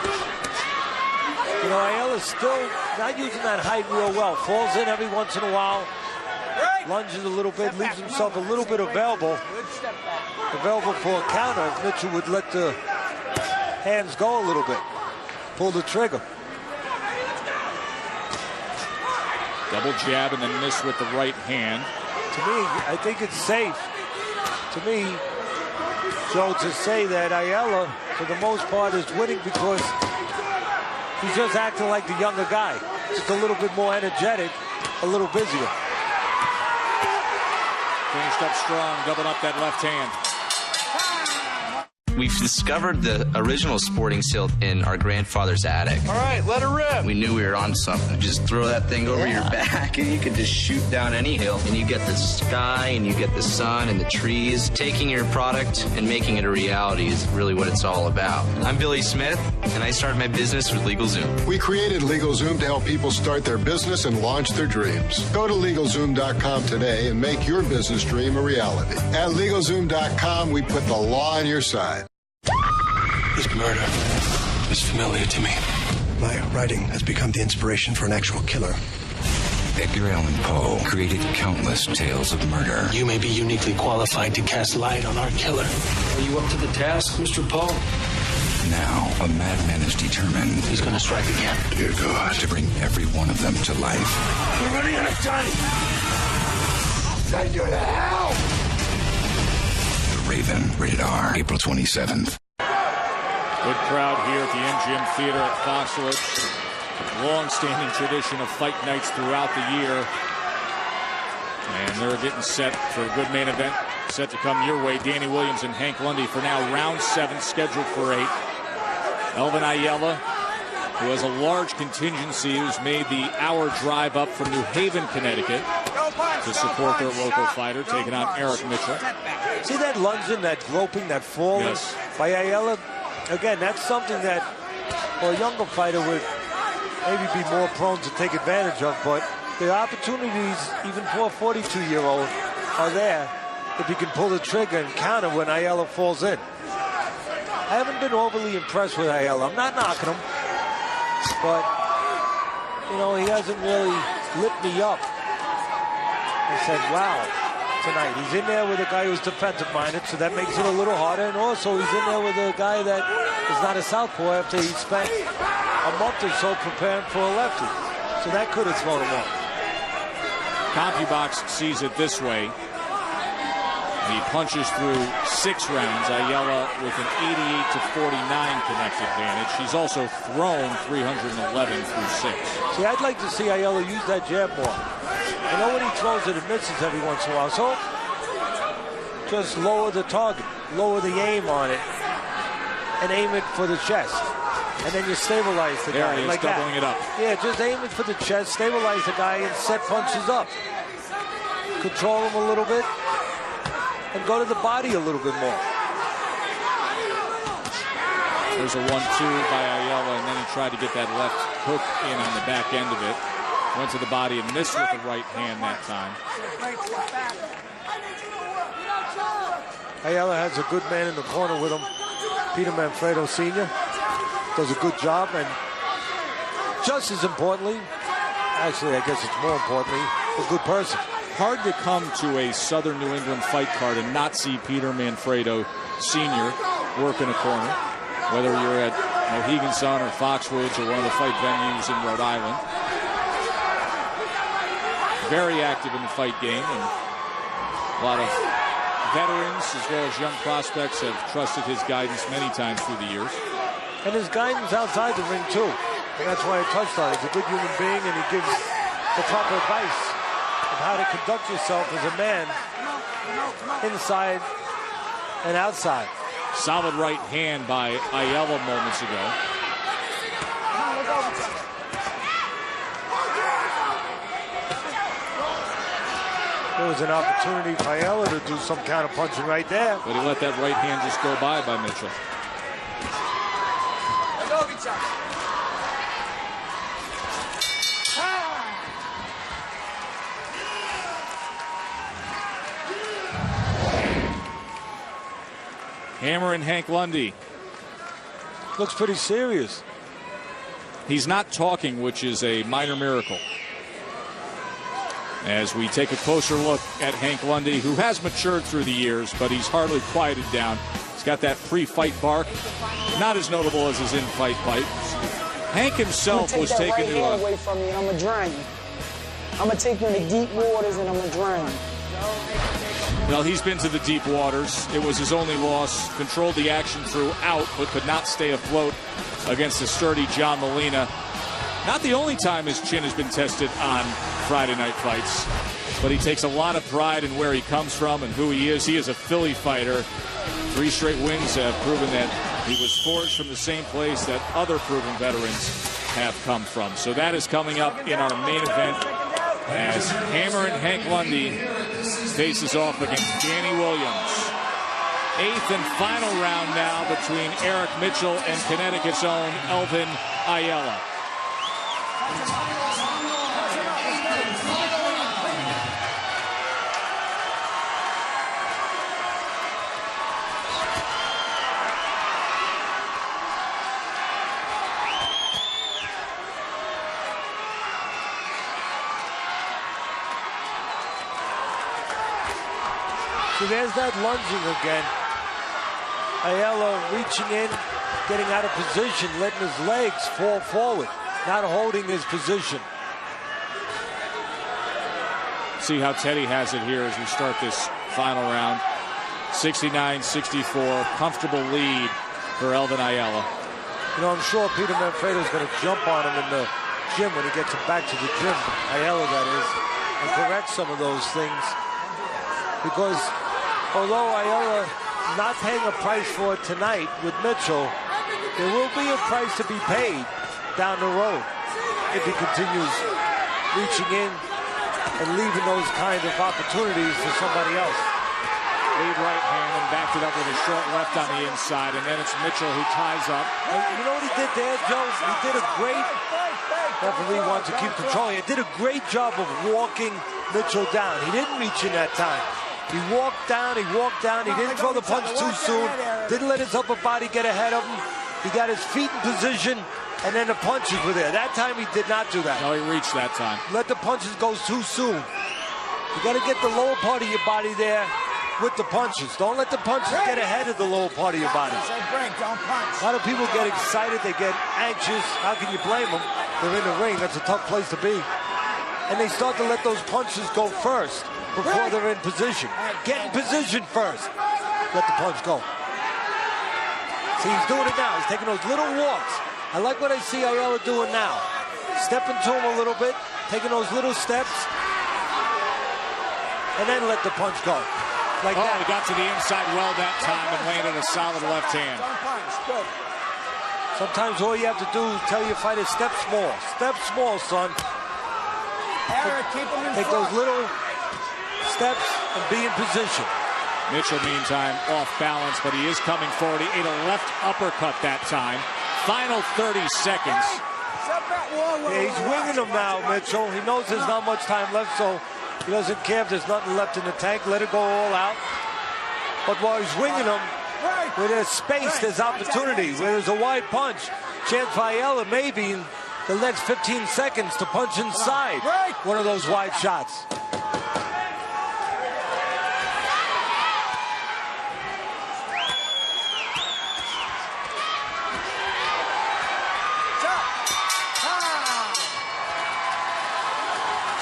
You know, Ayala's still not using that height real well. Falls in every once in a while, lunges a little bit, leaves himself a little bit available for a counter if Mitchell would let the hands go a little bit. Pull the trigger. Double jab and then miss with the right hand. To me, I think it's safe. To me, Joe, to say that Ayala, for the most part, is winning because he's just acting like the younger guy. Just a little bit more energetic, a little busier. Finished up strong, doubled up that left hand. We've discovered the original sporting seal in our grandfather's attic. All right, let her rip. We knew we were on something. Just throw that thing over your back and you could just shoot down any hill. And you get the sky and you get the sun and the trees. Taking your product and making it a reality is really what it's all about. I'm Billy Smith, and I started my business with LegalZoom. We created LegalZoom to help people start their business and launch their dreams. Go to LegalZoom.com today and make your business dream a reality. At LegalZoom.com, we put the law on your side. This murder is familiar to me. My writing has become the inspiration for an actual killer. Edgar Allan Poe created countless tales of murder. You may be uniquely qualified to cast light on our killer. Are you up to the task, Mr. Poe? Now, a madman is determined. He's going to strike again. Dear God. To bring every one of them to life. We're running out of time. Send you to hell! The Raven, rated R, April 27th. Good crowd here at the MGM Theater at Foxwoods. Long-standing tradition of fight nights throughout the year. And they're getting set for a good main event. Set to come your way. Dannie Williams and Hank Lundy for now round 7, scheduled for 8. Elvin Ayala, who has a large contingency, who's made the hour drive up from New Haven, Connecticut, to support their local fighter, taking on Eric Mitchell. See that lunging, that groping, that falling by Ayala? Again, that's something that a younger fighter would maybe be more prone to take advantage of, but the opportunities, even for a 42-year-old, are there if he can pull the trigger and counter when Ayala falls in. I haven't been overly impressed with Ayala. I'm not knocking him, but, you know, he hasn't really lit me up. I said, wow, tonight. He's in there with a guy who's defensive-minded, so that makes it a little harder, and also he's in there with a guy that is not a southpaw after he spent a month or so preparing for a lefty. So that could have thrown him off. CompuBox sees it this way. He punches through 6 rounds. Ayala with an 88-49 connect advantage. He's also thrown 311 through 6. See, I'd like to see Ayala use that jab more. I know when he throws it, it misses every once in a while. So just lower the target, lower the aim on it, and aim it for the chest. And then you stabilize the guy. There he is, like doubling it up. Yeah, just aim it for the chest, stabilize the guy, and set punches up. Control him a little bit, and go to the body a little bit more. There's a 1-2 by Ayala, and then he tried to get that left hook in on the back end of it. Went to the body and missed with the right hand that time. Ayala has a good man in the corner with him. Peter Manfredo Sr. does a good job, and just as importantly, actually I guess it's more importantly, a good person. Hard to come to a Southern New England fight card and not see Peter Manfredo Sr. work in a corner, whether you're at Mohegan Sun or Foxwoods or one of the fight venues in Rhode Island. Very active in the fight game, and a lot of veterans as well as young prospects have trusted his guidance many times through the years. And his guidance outside the ring too. And that's why I touched on it. He's a good human being, and he gives the proper advice of how to conduct yourself as a man inside and outside. Solid right hand by Ayala moments ago. There was an opportunity for Ayala to do some kind of punching right there. But he let that right hand just go by Mitchell. Hammer and Hank Lundy. Looks pretty serious. He's not talking, which is a minor miracle. As we take a closer look at Hank Lundy, who has matured through the years, but he's hardly quieted down. He's got that pre-fight bark, not as notable as his in-fight bite. Hank himself was taken to a... away from me and I'm going to drown you. I'm going to take you into deep waters and I'm going to drown you. Well, he's been to the deep waters. It was his only loss. Controlled the action throughout, but could not stay afloat against the sturdy John Molina. Not the only time his chin has been tested on Friday night fights, but he takes a lot of pride in where he comes from and who he is. He is a Philly fighter. 3 straight wins have proven that he was forged from the same place that other proven veterans have come from. So that is coming up in our main event as Hammer and Hank Lundy faces off against Dannie Williams. 8th and final round now between Eric Mitchell and Connecticut's own Elvin Ayala. So there's that lunging again. Ayala reaching in, getting out of position, letting his legs fall forward, not holding his position. See how Teddy has it here as we start this final round. 69-64, comfortable lead for Elvin Ayala. You know, I'm sure Peter Manfredo's going to jump on him in the gym when he gets him back to the gym, Ayala that is, and correct some of those things. Because although Ayala not paying a price for it tonight with Mitchell, there will be a price to be paid down the road if he continues reaching in and leaving those kind of opportunities for somebody else. Lead right hand and backed it up with a short left on the inside, and then it's Mitchell who ties up. And you know what he did there, Joe? He did a great, referee wants to keep controlling. He did a great job of walking Mitchell down. He didn't reach in that time. He walked down, he didn't throw the punch too soon, didn't let his upper body get ahead of him. He got his feet in position, and then the punches were there. That time he did not do that. No, he reached that time. Let the punches go too soon. You got to get the lower part of your body there with the punches. Don't let the punches get ahead of the lower part of your body. A lot of people get excited, they get anxious. How can you blame them? They're in the ring, that's a tough place to be. And they start to let those punches go first before they're in position. Get in position first. Let the punch go. See, he's doing it now. He's taking those little walks. I like what I see Ayala doing now. Stepping to him a little bit, taking those little steps, and then let the punch go. Like that. He got to the inside well that time and landed a solid left hand. Sometimes all you have to do is tell your fighter, step small. Step small, son. Take those little steps and be in position. Mitchell, meantime, off balance, but he is coming forward. He ate a left uppercut that time. Final 30 seconds. Yeah, he's winging him now, Mitchell. He knows there's not much time left, so he doesn't care if there's nothing left in the tank. Let it go all out. But while he's winging him, where there's space, there's opportunity. Where there's a wide punch, chance for Ayala maybe in the next 15 seconds to punch inside one of those wide shots.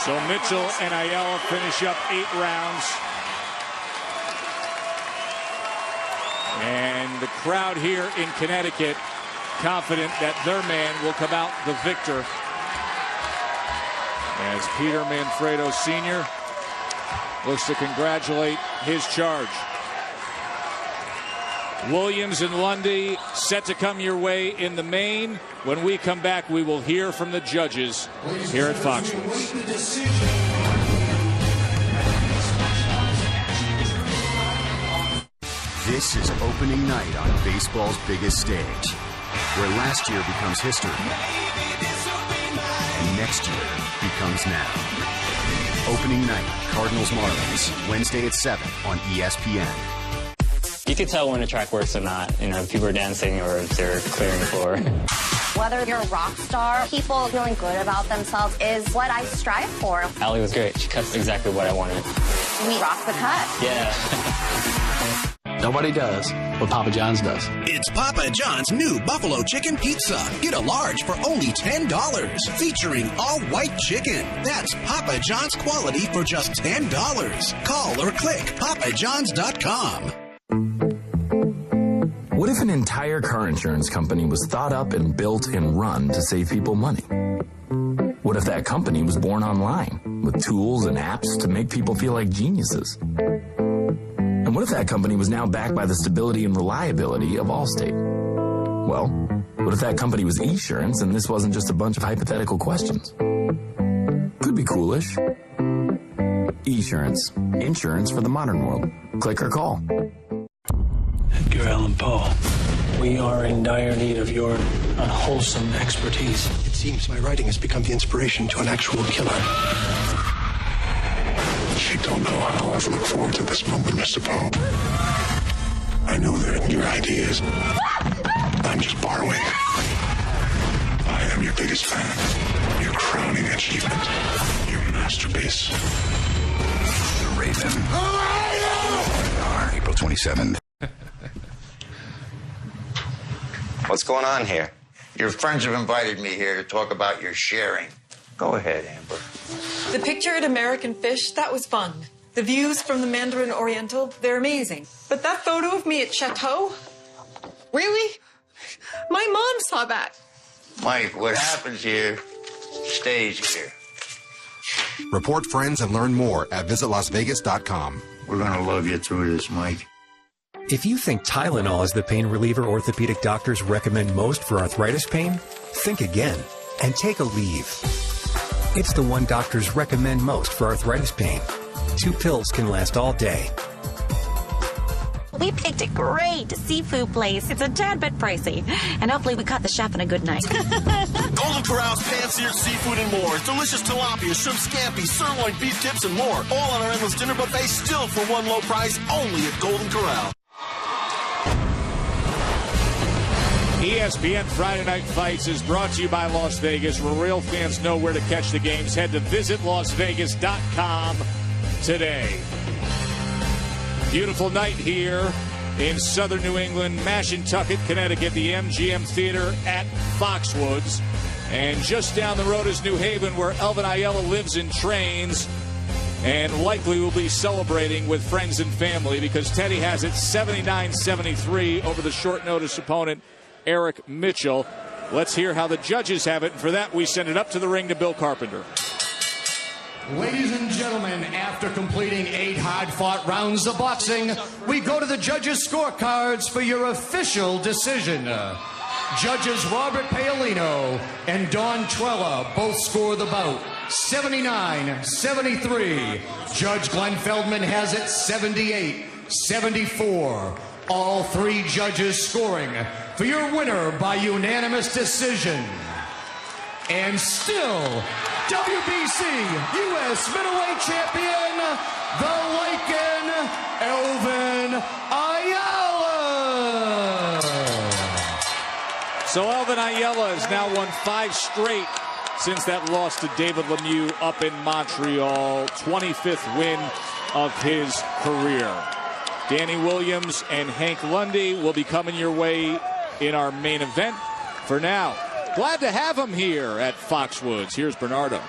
So Mitchell and Ayala finish up 8 rounds. And the crowd here in Connecticut confident that their man will come out the victor, as Peter Manfredo Sr. looks to congratulate his charge. Williams and Lundy set to come your way in the main. When we come back, we will hear from the judges here at Foxwoods. This is opening night on baseball's biggest stage, where last year becomes history, and next year becomes now. Opening night, Cardinals-Marlins, Wednesday at 7 on ESPN. You can tell when a track works or not. You know, people are dancing or if they're clearing the floor. Whether you're a rock star, people feeling good about themselves is what I strive for. Allie was great. She cut exactly what I wanted. We rock the cut. Yeah. Nobody does what Papa John's does. It's Papa John's new Buffalo Chicken Pizza. Get a large for only $10. Featuring all white chicken. That's Papa John's quality for just $10. Call or click papajohns.com. What if an an entire car insurance company was thought up and built and run to save people money? What if that company was born online, with tools and apps to make people feel like geniuses? And what if that company was now backed by the stability and reliability of Allstate? Well, what if that company was Esurance and this wasn't just a bunch of hypothetical questions? Could be coolish. Esurance. Insurance for the modern world. Click or call. Edgar Allan Poe, we are in dire need of your unwholesome expertise. It seems my writing has become the inspiration to an actual killer. You don't know how I've looked forward to this moment, Mr. Poe. I know that your ideas, I'm just borrowing. I am your biggest fan, your crowning achievement, your masterpiece. The Raven. April 27th. What's going on here? Your friends have invited me here to talk about your sharing. Go ahead, Amber. The picture at American Fish, that was fun. The views from the Mandarin Oriental, they're amazing. But that photo of me at Chateau? Really? My mom saw that. Mike, what happens here stays here. Report friends and learn more at visitlasvegas.com. We're going to love you through this, Mike. If you think Tylenol is the pain reliever orthopedic doctors recommend most for arthritis pain, think again and take a leave. It's the one doctors recommend most for arthritis pain. 2 pills can last all day. We picked a great seafood place. It's a tad bit pricey. And hopefully we caught the chef on a good night. Golden Corral's pan-seared seafood and more. Delicious tilapia, shrimp scampi, sirloin, beef tips, and more. All on our endless dinner buffet, still for one low price, only at Golden Corral. ESPN Friday Night Fights is brought to you by Las Vegas, where real fans know where to catch the games. Head to visitlasvegas.com today. Beautiful night here in southern New England, Mashantucket, Connecticut, the MGM Theater at Foxwoods. And just down the road is New Haven, where Elvin Ayala lives and trains, and likely will be celebrating with friends and family because Teddy has it 79-73 over the short notice opponent, Eric Mitchell. Let's hear how the judges have it. And for that, we send it up to the ring to Bill Carpenter. Ladies and gentlemen, after completing 8 hard-fought rounds of boxing, we go to the judges' scorecards for your official decision. Judges Robert Paolino and Don Trella both score the bout 79-73. Judge Glenn Feldman has it 78-74. All 3 judges scoring for your winner by unanimous decision. And still, WBC U.S. middleweight champion, the Lycan Elvin Ayala. So Elvin Ayala has now won 5 straight since that loss to David Lemieux up in Montreal. 25th win of his career. Dannie Williams and Hank Lundy will be coming your way in our main event. For now, glad to have him here at Foxwoods. Here's Bernardo.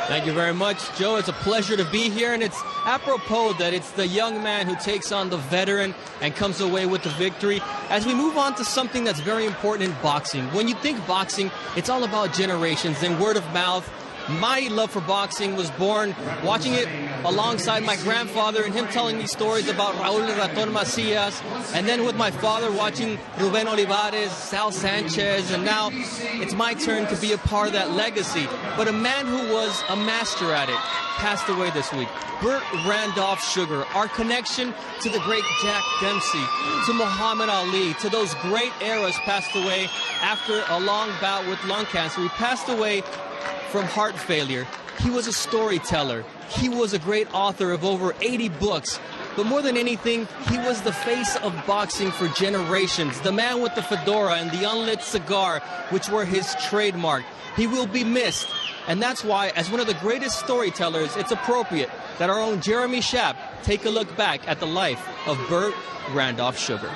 Thank you very much, Joe. It's a pleasure to be here, and it's apropos that it's the young man who takes on the veteran and comes away with the victory. As we move on to something that's very important in boxing, when you think boxing, it's all about generations and word of mouth. My love for boxing was born watching it alongside my grandfather and him telling me stories about Raul Raton Macias, and then with my father watching Ruben Olivares, Sal Sanchez, and now it's my turn to be a part of that legacy. But a man who was a master at it passed away this week. Burt Randolph Sugar, our connection to the great Jack Dempsey, to Muhammad Ali, to those great eras, passed away after a long bout with lung cancer. He passed away from heart failure. He was a storyteller. He was a great author of over 80 books. But more than anything, he was the face of boxing for generations. The man with the fedora and the unlit cigar, which were his trademark. He will be missed. And that's why, as one of the greatest storytellers, it's appropriate that our own Jeremy Schaap take a look back at the life of Burt Randolph Sugar.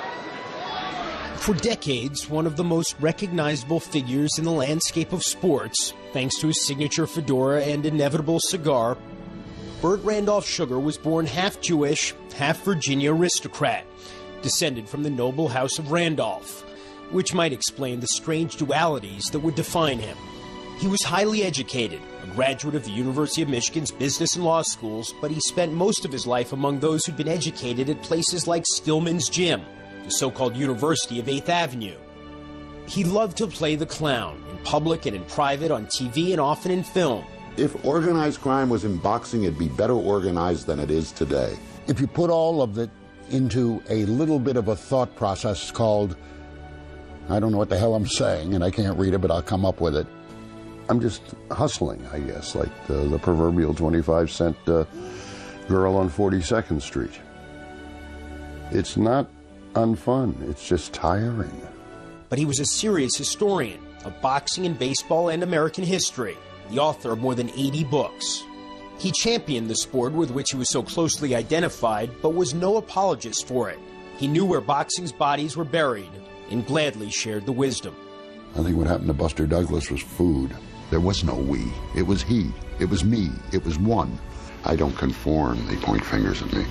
For decades, one of the most recognizable figures in the landscape of sports, thanks to his signature fedora and inevitable cigar, Burt Randolph Sugar was born half Jewish, half Virginia aristocrat. descended from the noble house of Randolph, which might explain the strange dualities that would define him. He was highly educated, a graduate of the University of Michigan's business and law schools, but he spent most of his life among those who'd been educated at places like Stillman's Gym, the so-called University of 8th Avenue. He loved to play the clown, in public and in private, on TV and often in film. If organized crime was in boxing, it'd be better organized than it is today. If you put all of it into a little bit of a thought process called, I don't know what the hell I'm saying, and I can't read it, but I'll come up with it. I'm just hustling, I guess, like the proverbial 25-cent girl on 42nd Street. It's not unfun, it's just tiring. But he was a serious historian of boxing and baseball and American history, the author of more than 80 books. He championed the sport with which he was so closely identified, but was no apologist for it. He knew where boxing's bodies were buried and gladly shared the wisdom. I think what happened to Buster Douglas was food. There was no we. It was he. It was me. It was one. I don't conform, they point fingers at me.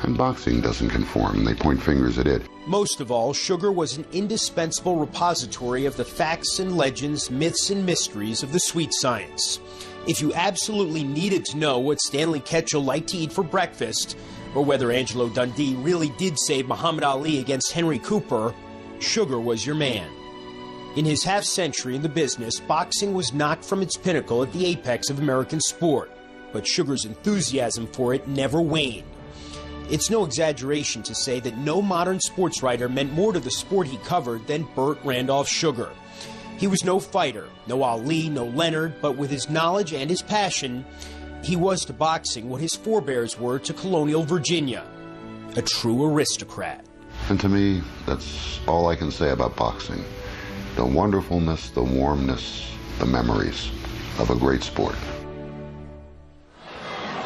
And boxing doesn't conform, they point fingers at it. Most of all, Sugar was an indispensable repository of the facts and legends, myths and mysteries of the sweet science. If you absolutely needed to know what Stanley Ketchel liked to eat for breakfast, or whether Angelo Dundee really did save Muhammad Ali against Henry Cooper, Sugar was your man. In his half-century in the business, boxing was knocked from its pinnacle at the apex of American sport, but Sugar's enthusiasm for it never waned. It's no exaggeration to say that no modern sports writer meant more to the sport he covered than Burt Randolph Sugar. He was no fighter, no Ali, no Leonard, but with his knowledge and his passion, he was to boxing what his forebears were to colonial Virginia, a true aristocrat. And to me, that's all I can say about boxing. The wonderfulness, the warmness, the memories of a great sport.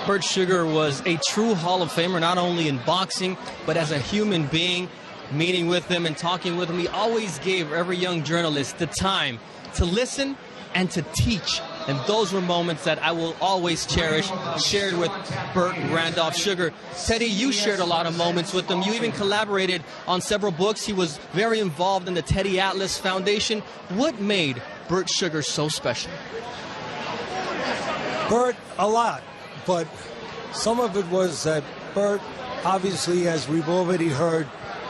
Burt Sugar was a true Hall of Famer, not only in boxing, but as a human being. Meeting with him and talking with him, he always gave every young journalist the time to listen and to teach. And those were moments that I will always cherish, shared with Burt Randolph Sugar. Teddy, you shared a lot of moments with him. You even collaborated on several books. He was very involved in the Teddy Atlas Foundation. What made Burt Sugar so special? Burt, a lot. But some of it was that Burt, obviously, as we've already heard,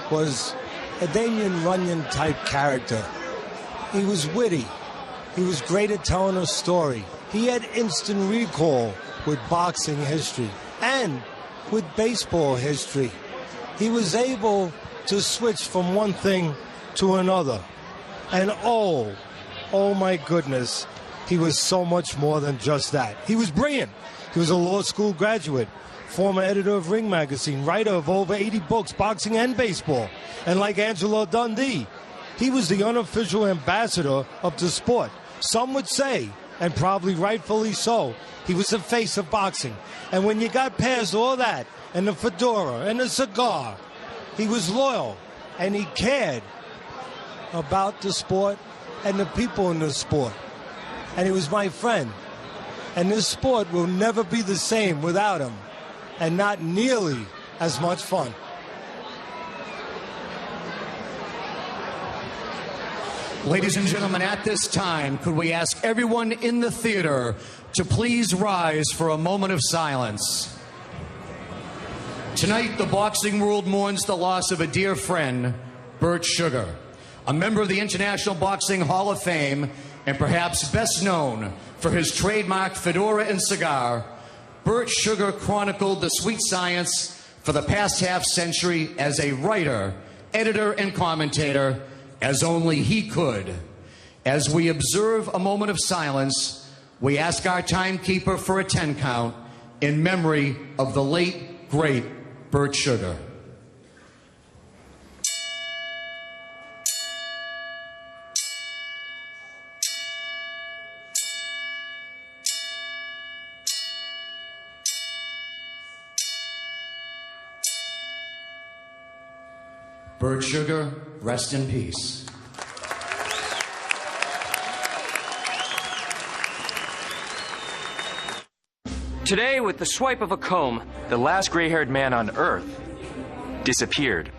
was a Damien Runyon-type character. He was witty. He was great at telling a story. He had instant recall with boxing history and with baseball history. He was able to switch from one thing to another. And oh my goodness, he was so much more than just that. He was brilliant. He was a law school graduate, former editor of Ring Magazine, writer of over 80 books, boxing and baseball. And like Angelo Dundee, he was the unofficial ambassador of the sport. Some would say, and probably rightfully so, he was the face of boxing. And when you got past all that, and the fedora, and the cigar, he was loyal, and he cared about the sport and the people in the sport. And he was my friend. And this sport will never be the same without him, and not nearly as much fun. Ladies and gentlemen, at this time, could we ask everyone in the theater to please rise for a moment of silence? Tonight, the boxing world mourns the loss of a dear friend, Burt Sugar, a member of the International Boxing Hall of Fame, and perhaps best known for his trademark fedora and cigar. Burt Sugar chronicled the sweet science for the past half-century as a writer, editor, and commentator, as only he could. As we observe a moment of silence, we ask our timekeeper for a 10 count in memory of the late, great Burt Sugar. Burt Sugar, rest in peace. Today, with the swipe of a comb, the last gray-haired man on Earth disappeared.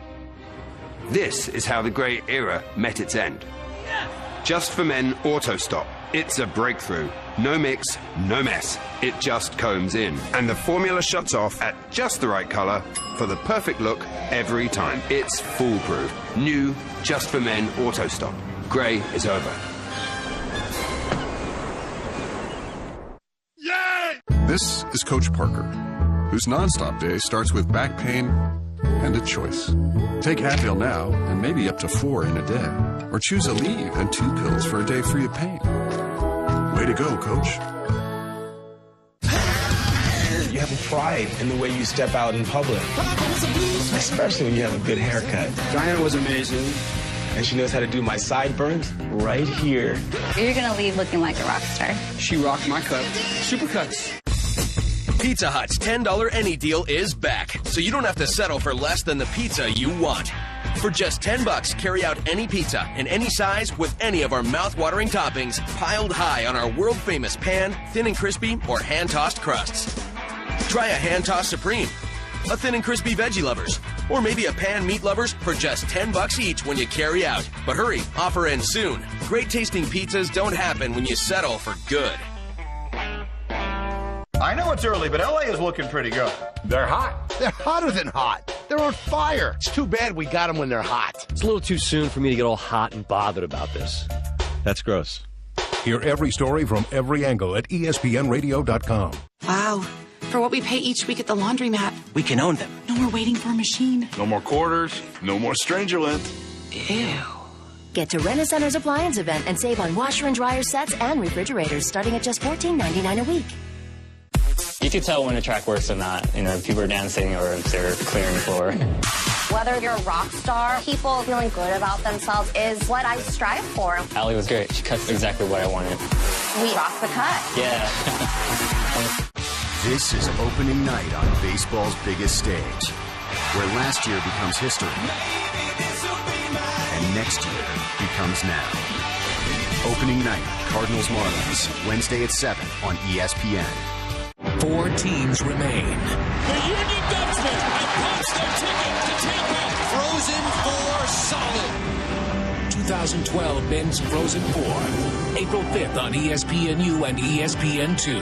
This is how the grey era met its end. Just for Men Auto Stop. It's a breakthrough. No mix, no mess. It just combs in. And the formula shuts off at just the right color for the perfect look every time. It's foolproof. New, Just for Men Auto Stop. Grey is over. Yay! This is Coach Parker, whose nonstop day starts with back pain and a choice. Take Hadvil now and maybe up to 4 in a day. Or choose a leave and 2 pills for a day free of pain. Way to go, Coach. You have a pride in the way you step out in public, especially when you have a good haircut. Diana was amazing, and she knows how to do my sideburns right here. You're gonna leave looking like a rock star. She rocked my cut. Supercuts. Pizza Hut's $10 any deal is back, so you don't have to settle for less than the pizza you want. For just $10, carry out any pizza in any size with any of our mouth-watering toppings piled high on our world-famous pan, thin and crispy, or hand-tossed crusts. Try a hand-tossed Supreme, a thin and crispy Veggie Lovers, or maybe a pan Meat Lovers for just $10 each when you carry out. But hurry, offer ends soon. Great-tasting pizzas don't happen when you settle for good. I know it's early, but LA is looking pretty good. They're hot. They're hotter than hot. They're on fire. It's too bad we got them when they're hot. It's a little too soon for me to get all hot and bothered about this. That's gross. Hear every story from every angle at ESPNradio.com. Wow. For what we pay each week at the laundromat, We can own them. no more waiting for a machine. No more quarters. No more stranger length. Ew. Get to Rent-A-Center's Appliance event and save on washer and dryer sets and refrigerators starting at just $14.99 a week. You can tell when a track works or not. You know, if people are dancing or if they're clearing the floor. Whether you're a rock star, people feeling good about themselves is what I strive for. Allie was great. She cut exactly what I wanted. We rock the cut. Yeah. This is opening night on baseball's biggest stage, where last year becomes history, and next year becomes now. Opening night, Cardinals Marlins, Wednesday at 7 on ESPN. 4 teams remain. The Union Dutchman pops their ticket to Tampa. Frozen 4 solid. 2012 Men's Frozen 4. April 5th on ESPNU and ESPN2.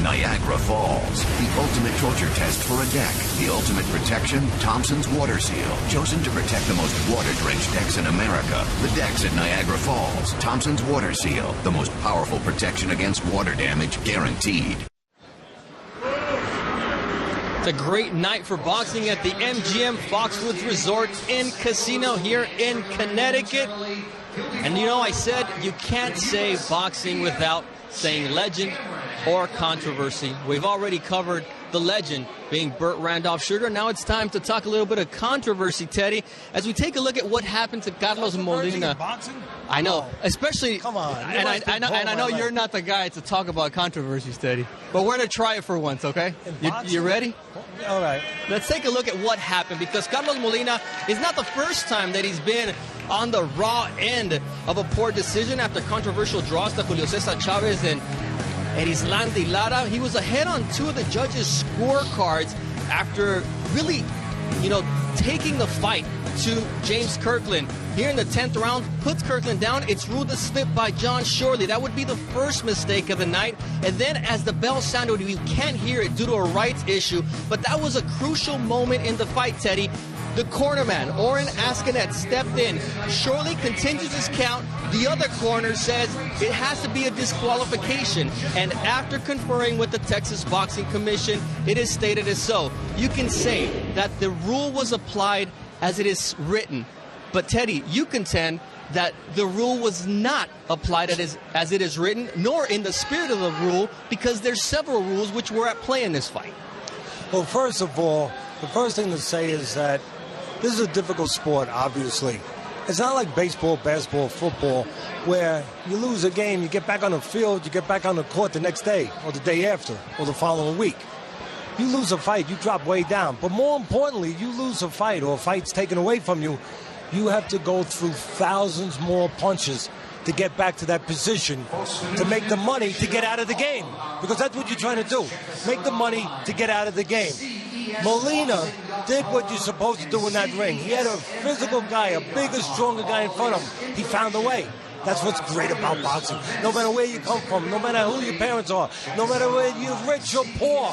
Niagara Falls, the ultimate torture test for a deck. The ultimate protection, Thompson's Water Seal. Chosen to protect the most water-drenched decks in America. The decks at Niagara Falls. Thompson's Water Seal. The most powerful protection against water damage guaranteed. It's a great night for boxing at the MGM Foxwoods Resort and Casino here in Connecticut. And you know, I said you can't say boxing without saying legend or controversy. We've already covered the legend being Burt Randolph Sugar. Now it's time to talk a little bit of controversy, Teddy, as we take a look at what happened to Carlos Molina. I know, especially. Come on, and I know you're not the guy to talk about controversies, Teddy. But we're gonna try it for once, okay? You ready? All right. Let's take a look at what happened, because Carlos Molina is not the first time that he's been on the raw end of a poor decision after controversial draws to Julio Cesar Chavez and Erislandy Lara. He was ahead on 2 of the judges' scorecards after really, taking the fight to James Kirkland. Here in the 10th round, puts Kirkland down. It's ruled a slip by John Shorley. That would be the first mistake of the night. And then as the bell sounded, you can't hear it due to a rights issue, but that was a crucial moment in the fight, Teddy. The cornerman, Oren Askanet, stepped in. Shorley continues his count. The other corner says it has to be a disqualification. And after conferring with the Texas Boxing Commission, it is stated as so. You can say that the rule was applied as it is written. But Teddy, you contend that the rule was not applied as it is written, nor in the spirit of the rule, because there's several rules which were at play in this fight. Well, first of all, the first thing to say is that this is a difficult sport, obviously. It's not like baseball, basketball, football, where you lose a game, you get back on the field, you get back on the court the next day, or the day after, or the following week. You lose a fight, you drop way down. But more importantly, you lose a fight, or a fight's taken away from you, you have to go through thousands more punches to get back to that position, to make the money to get out of the game. Because that's what you're trying to do. Make the money to get out of the game. Molina did what you're supposed to do in that ring. He had a physical guy, a bigger, stronger guy in front of him. He found a way. That's what's great about boxing. No matter where you come from, no matter who your parents are, no matter whether you're rich or poor,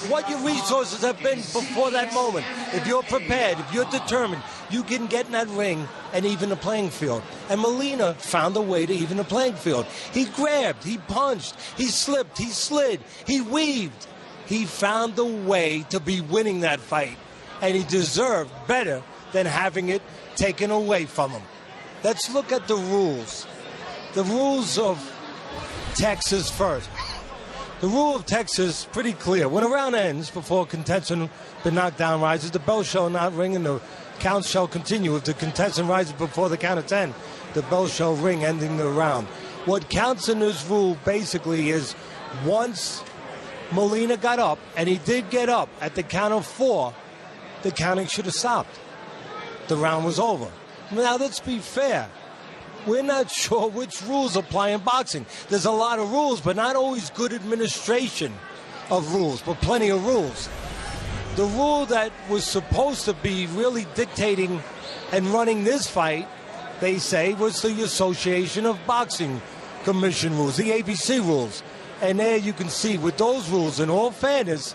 what your resources have been before that moment, if you're prepared, if you're determined, you can get in that ring and even the playing field. And Molina found a way to even the playing field. He grabbed, he punched, he slipped, he slid, he weaved. He found a way to be winning that fight. And he deserved better than having it taken away from him. Let's look at the rules. The rules of Texas first. The rule of Texas, pretty clear. When a round ends before a contestant been knocked down rises, the bell shall not ring and the count shall continue. If the contestant rises before the count of 10, the bell shall ring, ending the round. What counts in this rule basically is once Molina got up, and he did get up at the count of 4, the counting should have stopped. The round was over. Now, let's be fair. We're not sure which rules apply in boxing. There's a lot of rules, but not always good administration of rules, but plenty of rules. The rule that was supposed to be really dictating and running this fight, they say, was the Association of Boxing Commission rules, the ABC rules. And there you can see with those rules, in all fairness,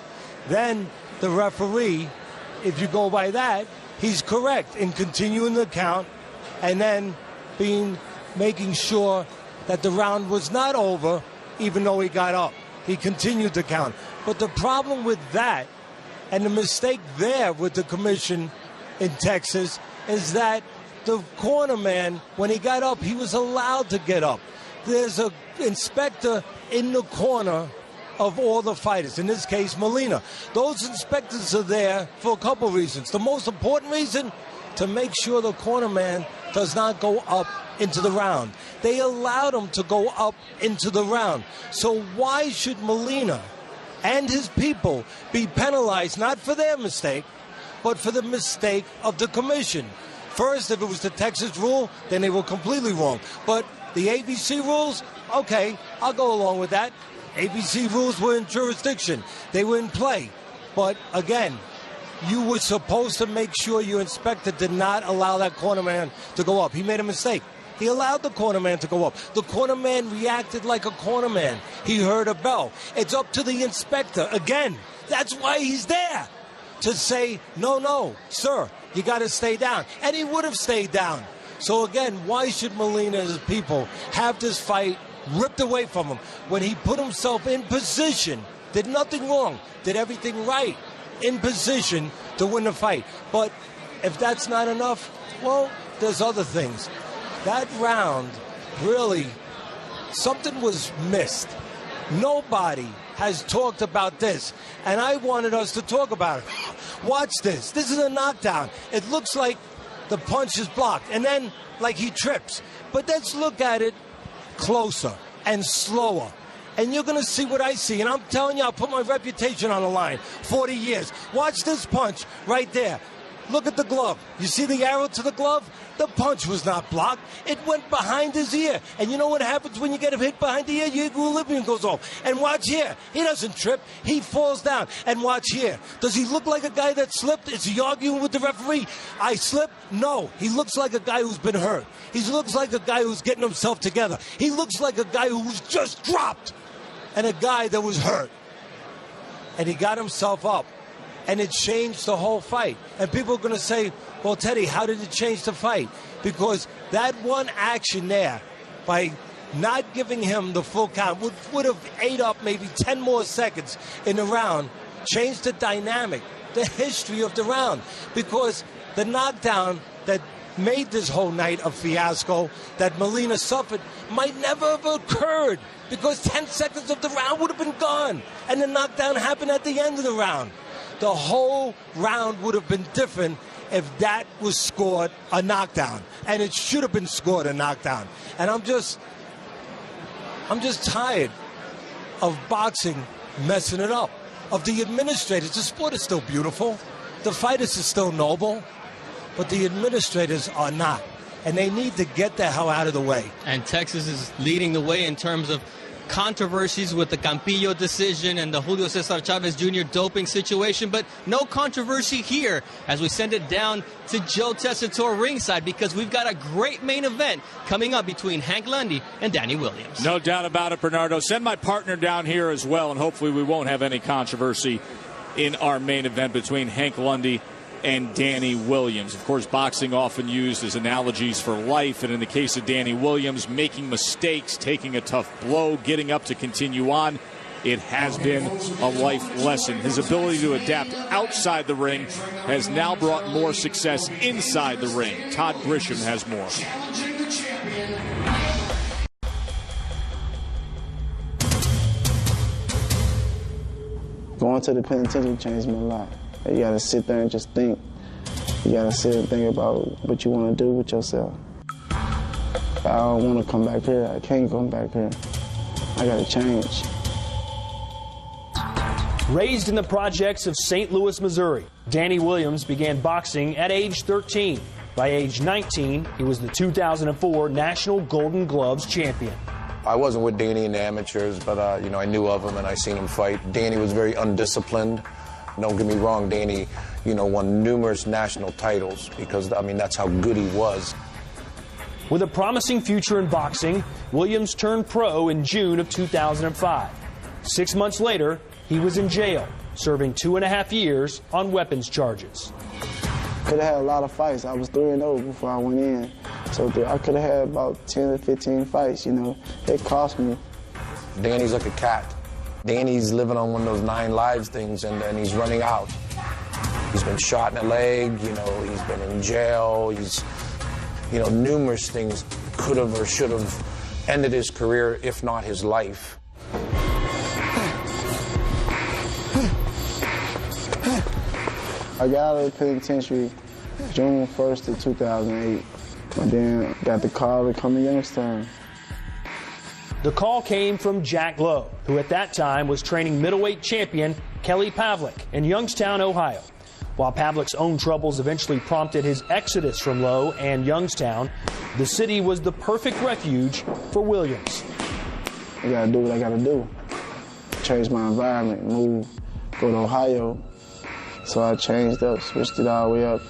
then the referee, if you go by that, he's correct in continuing the count and then making sure that the round was not over, even though he got up. He continued the count. But the problem with that, and the mistake there with the commission in Texas, is that the corner man, when he got up, he was allowed to get up. There's an inspector in the corner of all the fighters, in this case, Molina. Those inspectors are there for a couple reasons. The most important reason, to make sure the corner man does not go up into the round. They allowed him to go up into the round. So why should Molina and his people be penalized, not for their mistake, but for the mistake of the commission? First, if it was the Texas rule, then they were completely wrong. But the ABC rules, okay, I'll go along with that. ABC rules were in jurisdiction. They were in play. But again, you were supposed to make sure your inspector did not allow that cornerman to go up. He made a mistake. He allowed the cornerman to go up. The cornerman reacted like a cornerman. He heard a bell. It's up to the inspector. Again, that's why he's there. To say, no, sir, you got to stay down. And he would have stayed down. So again, why should Molina and his people have this fight ripped away from him when he put himself in position, did nothing wrong, did everything right, in position to win the fight? But if that's not enough, well, there's other things. That round, really, something was missed. Nobody has talked about this, and I wanted us to talk about it. Watch this. This is a knockdown. It looks like the punch is blocked, and then like he trips. But let's look at it closer and slower, and you're going to see what I see. And I'm telling you, I'll put my reputation on the line. 40 years. Watch this punch right there. Look at the glove. You see the arrow to the glove? The punch was not blocked. It went behind his ear. And you know what happens when you get hit behind the ear? Your equilibrium goes off. And watch here. He doesn't trip. He falls down. And watch here. Does he look like a guy that slipped? Is he arguing with the referee? I slipped? No. He looks like a guy who's been hurt. He looks like a guy who's getting himself together. He looks like a guy who's just dropped. And a guy that was hurt. And he got himself up. And it changed the whole fight. And people are going to say, well, Teddy, how did it change the fight? Because that one action there, by not giving him the full count, would have ate up maybe 10 more seconds in the round, changed the dynamic, the history of the round. Because the knockdown that made this whole night a fiasco, that Molina suffered, might never have occurred. Because 10 seconds of the round would have been gone. And the knockdown happened at the end of the round. The whole round would have been different if that was scored a knockdown. And it should have been scored a knockdown. And I'm just tired of boxing messing it up. Of the administrators. The sport is still beautiful. The fighters are still noble. But the administrators are not. And they need to get the hell out of the way. And Texas is leading the way in terms of controversies with the Campillo decision and the Julio Cesar Chavez Jr. doping situation, but no controversy here as we send it down to Joe Tessitore ringside, because we've got a great main event coming up between Hank Lundy and Dannie Williams. No doubt about it, Bernardo. Send my partner down here as well, and hopefully we won't have any controversy in our main event between Hank Lundy and Dannie Williams. Of course, boxing often used as analogies for life, and in the case of Dannie Williams, making mistakes, taking a tough blow, getting up to continue on, it has been a life lesson. His ability to adapt outside the ring has now brought more success inside the ring. Todd Grisham has more. Going to the penitentiary changed my life. You gotta sit there and just think. You gotta sit and think about what you want to do with yourself. I don't want to come back here. I can't come back here. I gotta change. Raised in the projects of St. Louis, Missouri, Dannie Williams began boxing at age 13. By age 19, he was the 2004 National Golden Gloves champion. I wasn't with Dannie in the amateurs, but I knew of him and I seen him fight. Dannie was very undisciplined. Don't get me wrong, Dannie, won numerous national titles because, that's how good he was. With a promising future in boxing, Williams turned pro in June of 2005. 6 months later, he was in jail, serving 2.5 years on weapons charges. Could have had a lot of fights. I was 3-0 before I went in. So I could have had about 10 to 15 fights, It cost me. Dannie's like a cat. Dannie's living on one of those 9 lives things, and then he's running out. He's been shot in the leg, he's been in jail. He's, numerous things could have or should have ended his career, if not his life. I got out of the penitentiary June 1st of 2008. And then got the call to come to Youngstown. The call came from Jack Lowe, who at that time was training middleweight champion Kelly Pavlik in Youngstown, Ohio. While Pavlik's own troubles eventually prompted his exodus from Lowe and Youngstown, the city was the perfect refuge for Williams. I gotta do what I gotta do. Change my environment, move, go to Ohio. So I changed up, switched it all the way up,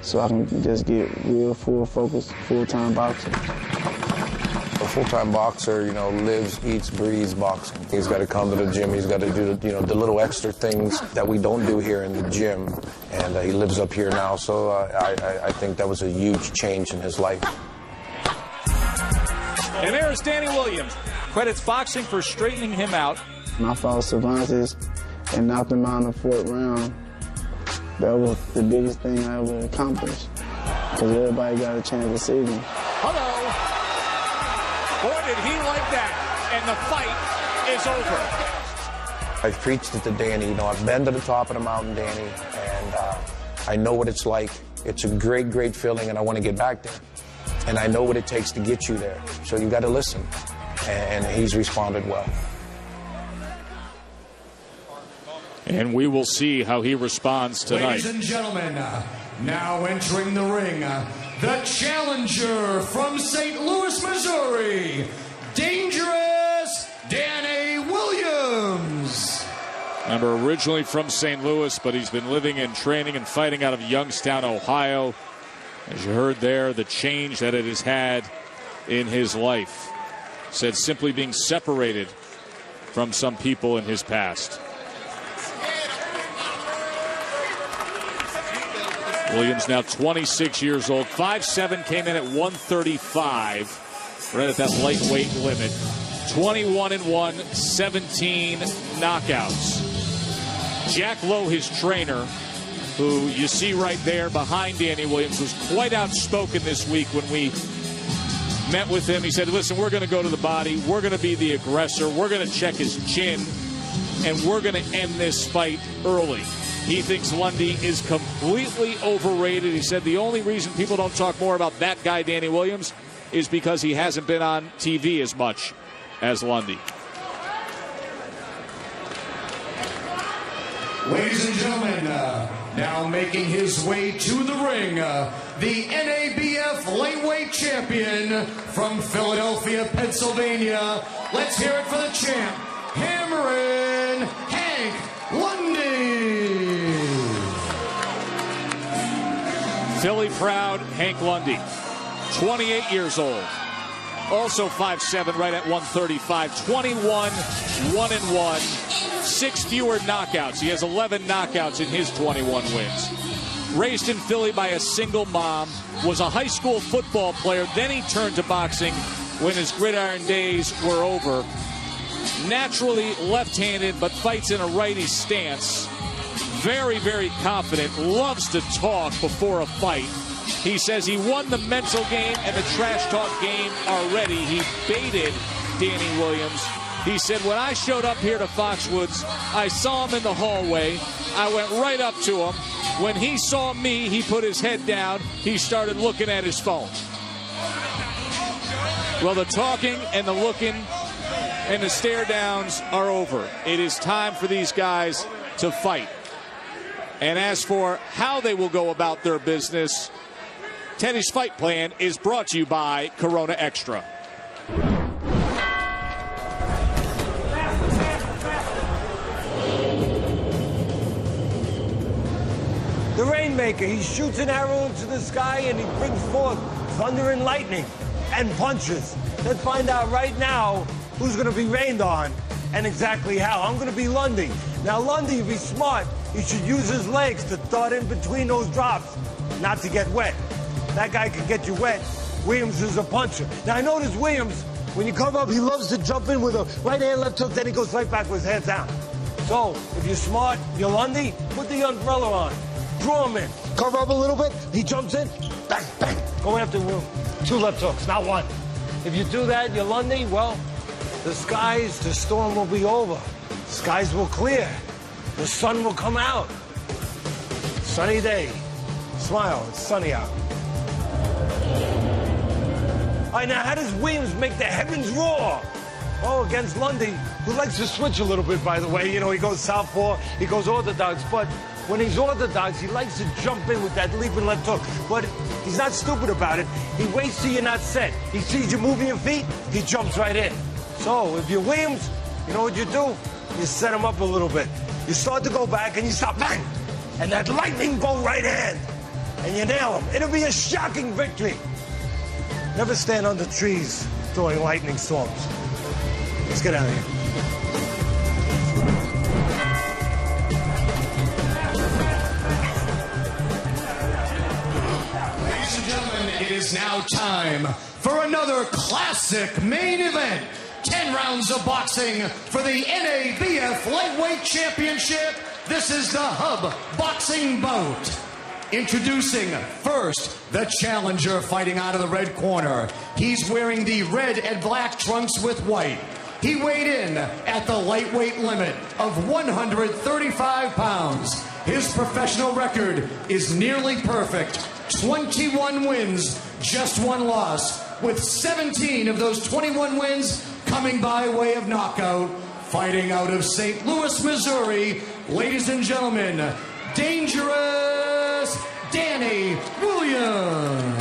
so I can just get real full focus, full-time boxing. A full-time boxer, lives, eats, breathes boxing. He's got to come to the gym. He's got to do, the little extra things that we don't do here in the gym. And he lives up here now, so I think that was a huge change in his life. And there's Dannie Williams. Credits boxing for straightening him out. I fought Cervantes and knocked him out in the 4th round. That was the biggest thing I ever accomplished, because everybody got a chance to see me. Hello. Boy, did he like that. And the fight is over. I've preached it to Dannie. I've been to the top of the mountain, Dannie, and I know what it's like. It's a great, great feeling, and I want to get back there. And I know what it takes to get you there. So you got to listen. And he's responded well. And we will see how he responds tonight. Ladies and gentlemen, now entering the ring, the challenger from St. Louis, Missouri, Dangerous Dannie Williams. Remember, originally from St. Louis, but he's been living and training and fighting out of Youngstown, Ohio. As you heard there, the change that it has had in his life. Said simply being separated from some people in his past. Williams now 26 years old. 5'7", came in at 135. Right at that lightweight limit. 21-1, 17 knockouts. Jack Lowe, his trainer, who you see right there behind Dannie Williams, was quite outspoken this week when we met with him. He said, listen, we're going to go to the body. We're going to be the aggressor. We're going to check his chin. And we're going to end this fight early. He thinks Lundy is completely overrated. He said the only reason people don't talk more about that guy, Dannie Williams, is because he hasn't been on TV as much as Lundy. Ladies and gentlemen, now making his way to the ring, the NABF lightweight champion from Philadelphia, Pennsylvania. Let's hear it for the champ, hammering Hank Lundy. Philly proud Hank Lundy, 28 years old. Also 5'7", right at 135, 21, 1-1, 6 fewer knockouts. He has 11 knockouts in his 21 wins. Raised in Philly by a single mom, was a high school football player, then he turned to boxing when his gridiron days were over. Naturally left-handed, but fights in a righty stance. Very, very confident, loves to talk before a fight. He says he won the mental game and the trash talk game already. He baited Dannie Williams. He said, when I showed up here to Foxwoods, I saw him in the hallway. I went right up to him. When he saw me, he put his head down. He started looking at his phone. Well, the talking and the looking and the stare downs are over. It is time for these guys to fight. And as for how they will go about their business, Teddy's fight plan is brought to you by Corona Extra. The Rainmaker, he shoots an arrow into the sky and he brings forth thunder and lightning and punches. Let's find out right now who's going to be rained on and exactly how. I'm going to be Lundy. Now, Lundy, if he's smart, he should use his legs to dart in between those drops, not to get wet. That guy can get you wet. Williams is a puncher. Now, I notice Williams, when you come up, he loves to jump in with a right hand, left hook, then he goes right back with his head down. So, if you're smart, you're Lundy, put the umbrella on. Draw him in. Cover up a little bit. He jumps in. Bang, bang. Go after him. 2 left hooks, not 1. If you do that, you're Lundy, well, the storm will be over. Skies will clear. The sun will come out. Sunny day. Smile, it's sunny out. All right, now how does Williams make the heavens roar? Oh, against Lundy, who likes to switch a little bit, by the way. You know, he goes southpaw, he goes orthodox, but when he's orthodox, he likes to jump in with that leaping left hook. But he's not stupid about it. He waits till you're not set. He sees you moving your feet, he jumps right in. So if you're Williams, you know what you do? You set him up a little bit. You start to go back and you stop, bang! And that lightning bolt right hand. And you nail him. It'll be a shocking victory. Never stand under trees during lightning storms. Let's get out of here. Ladies and gentlemen, it is now time for another classic main event. 10 rounds of boxing for the NABF Lightweight Championship. This is the Hub Boxing Bout. Introducing first the challenger fighting out of the red corner. He's wearing the red and black trunks with white. He weighed in at the lightweight limit of 135 pounds. His professional record is nearly perfect. 21 wins, just 1 loss, with 17 of those 21 wins coming by way of knockout. Fighting out of St. Louis, Missouri, ladies and gentlemen, Dangerous Dannie Williams.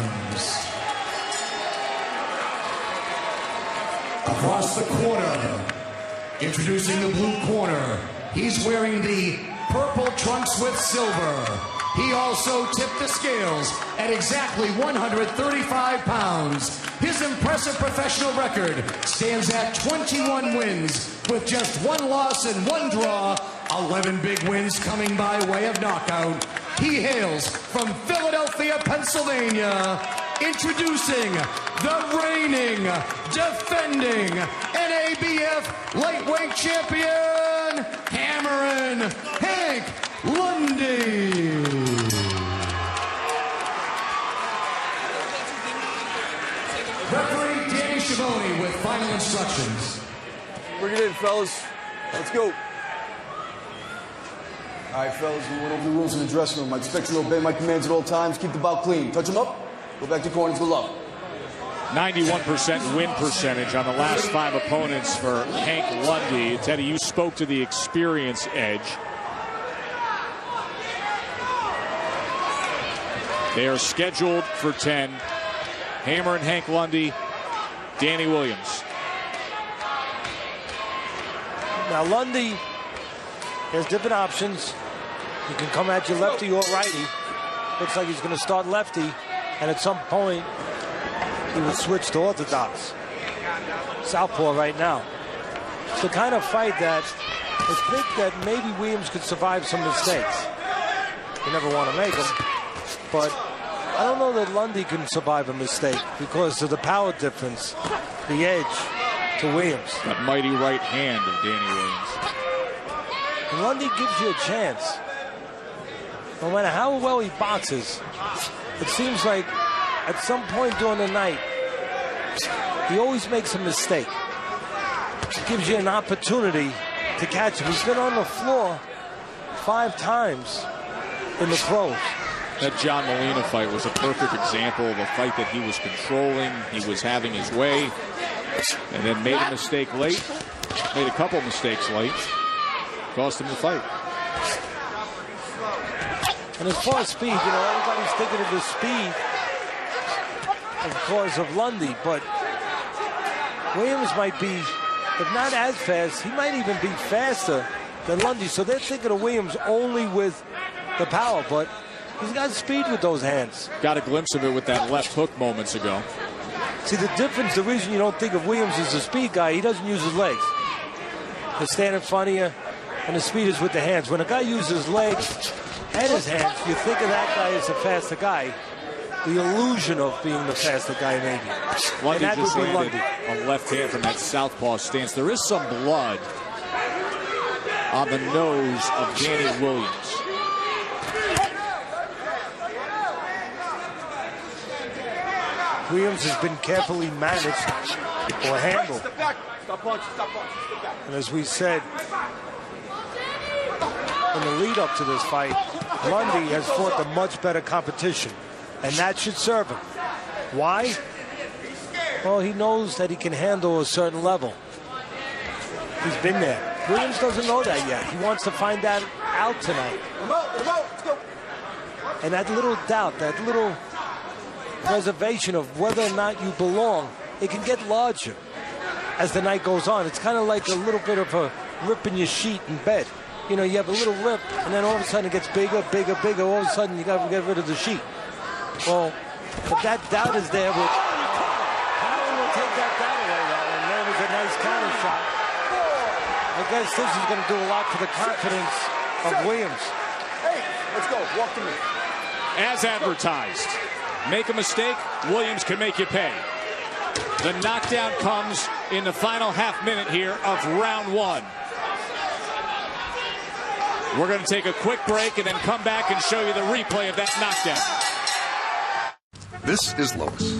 Across the corner, introducing the blue corner, he's wearing the purple trunks with silver. He also tipped the scales at exactly 135 pounds. His impressive professional record stands at 21 wins with just 1 loss and 1 draw, 11 big wins coming by way of knockout. He hails from Philadelphia, Pennsylvania, introducing the reigning, defending NABF lightweight champion, hammering Hank Lundy. Referee Danny Schiavone with final instructions. Bring it in, fellas. Let's go. All right, fellas, we went over the rules in the dressing room. I expect you to obey my commands at all times. Keep the bout clean. Touch them up. Go back to corners. Good luck. 91% win percentage on the last 5 opponents for Hank Lundy. Teddy, you spoke to the experience edge. They are scheduled for 10. Hammer and Hank Lundy, Dannie Williams. Now Lundy has different options. He can come at you lefty or righty. Looks like he's going to start lefty, and at some point he will switch to orthodox. Southpaw right now. It's the kind of fight that I think that maybe Williams could survive some mistakes. You never want to make them, but I don't know that Lundy can survive a mistake because of the power difference, the edge to Williams. That mighty right hand of Dannie Williams. And Lundy gives you a chance. No matter how well he boxes, it seems like at some point during the night, he always makes a mistake. It gives you an opportunity to catch him. He's been on the floor 5 times in the pros. That John Molina fight was a perfect example of a fight that he was controlling. He was having his way, and then made a mistake late. Made a couple mistakes late. Cost him the fight. And as far as speed, everybody's thinking of the speed, of course, of Lundy, but Williams might be, if not as fast, he might even be faster than Lundy. So they're thinking of Williams only with the power, but he's got speed with those hands. Got a glimpse of it with that left hook moments ago. See, the difference, the reason you don't think of Williams as a speed guy, he doesn't use his legs. He'll stand in front of you, and the speed is with the hands. When a guy uses his legs and his hands, you think of that guy as a faster guy. The illusion of being the faster guy, maybe. Lundy and that just would be landed Lundy. a left hand from that southpaw stance. There is some blood on the nose of Dannie Williams. Williams has been carefully managed or handled. And as we said in the lead up to this fight, Lundy has fought the much better competition, and that should serve him. Why? Well, he knows that he can handle a certain level. He's been there. Williams doesn't know that yet. He wants to find that out tonight. And that little doubt, that little reservation of whether or not you belong, it can get larger as the night goes on. It's kind of like a little bit of a rip in your sheet in bed. You know, you have a little rip, and then all of a sudden it gets bigger, bigger, bigger. All of a sudden you got to get rid of the sheet. Well, if that doubt is there, Powell will take that doubt away. And that was a nice counter shot. I guess this is going to do a lot for the confidence of Williams. Hey, let's go. Walk to me. As advertised, make a mistake, Williams can make you pay. The knockdown comes in the final half minute here of round 1. We're going to take a quick break and then come back and show you the replay of that knockdown. This is Lois.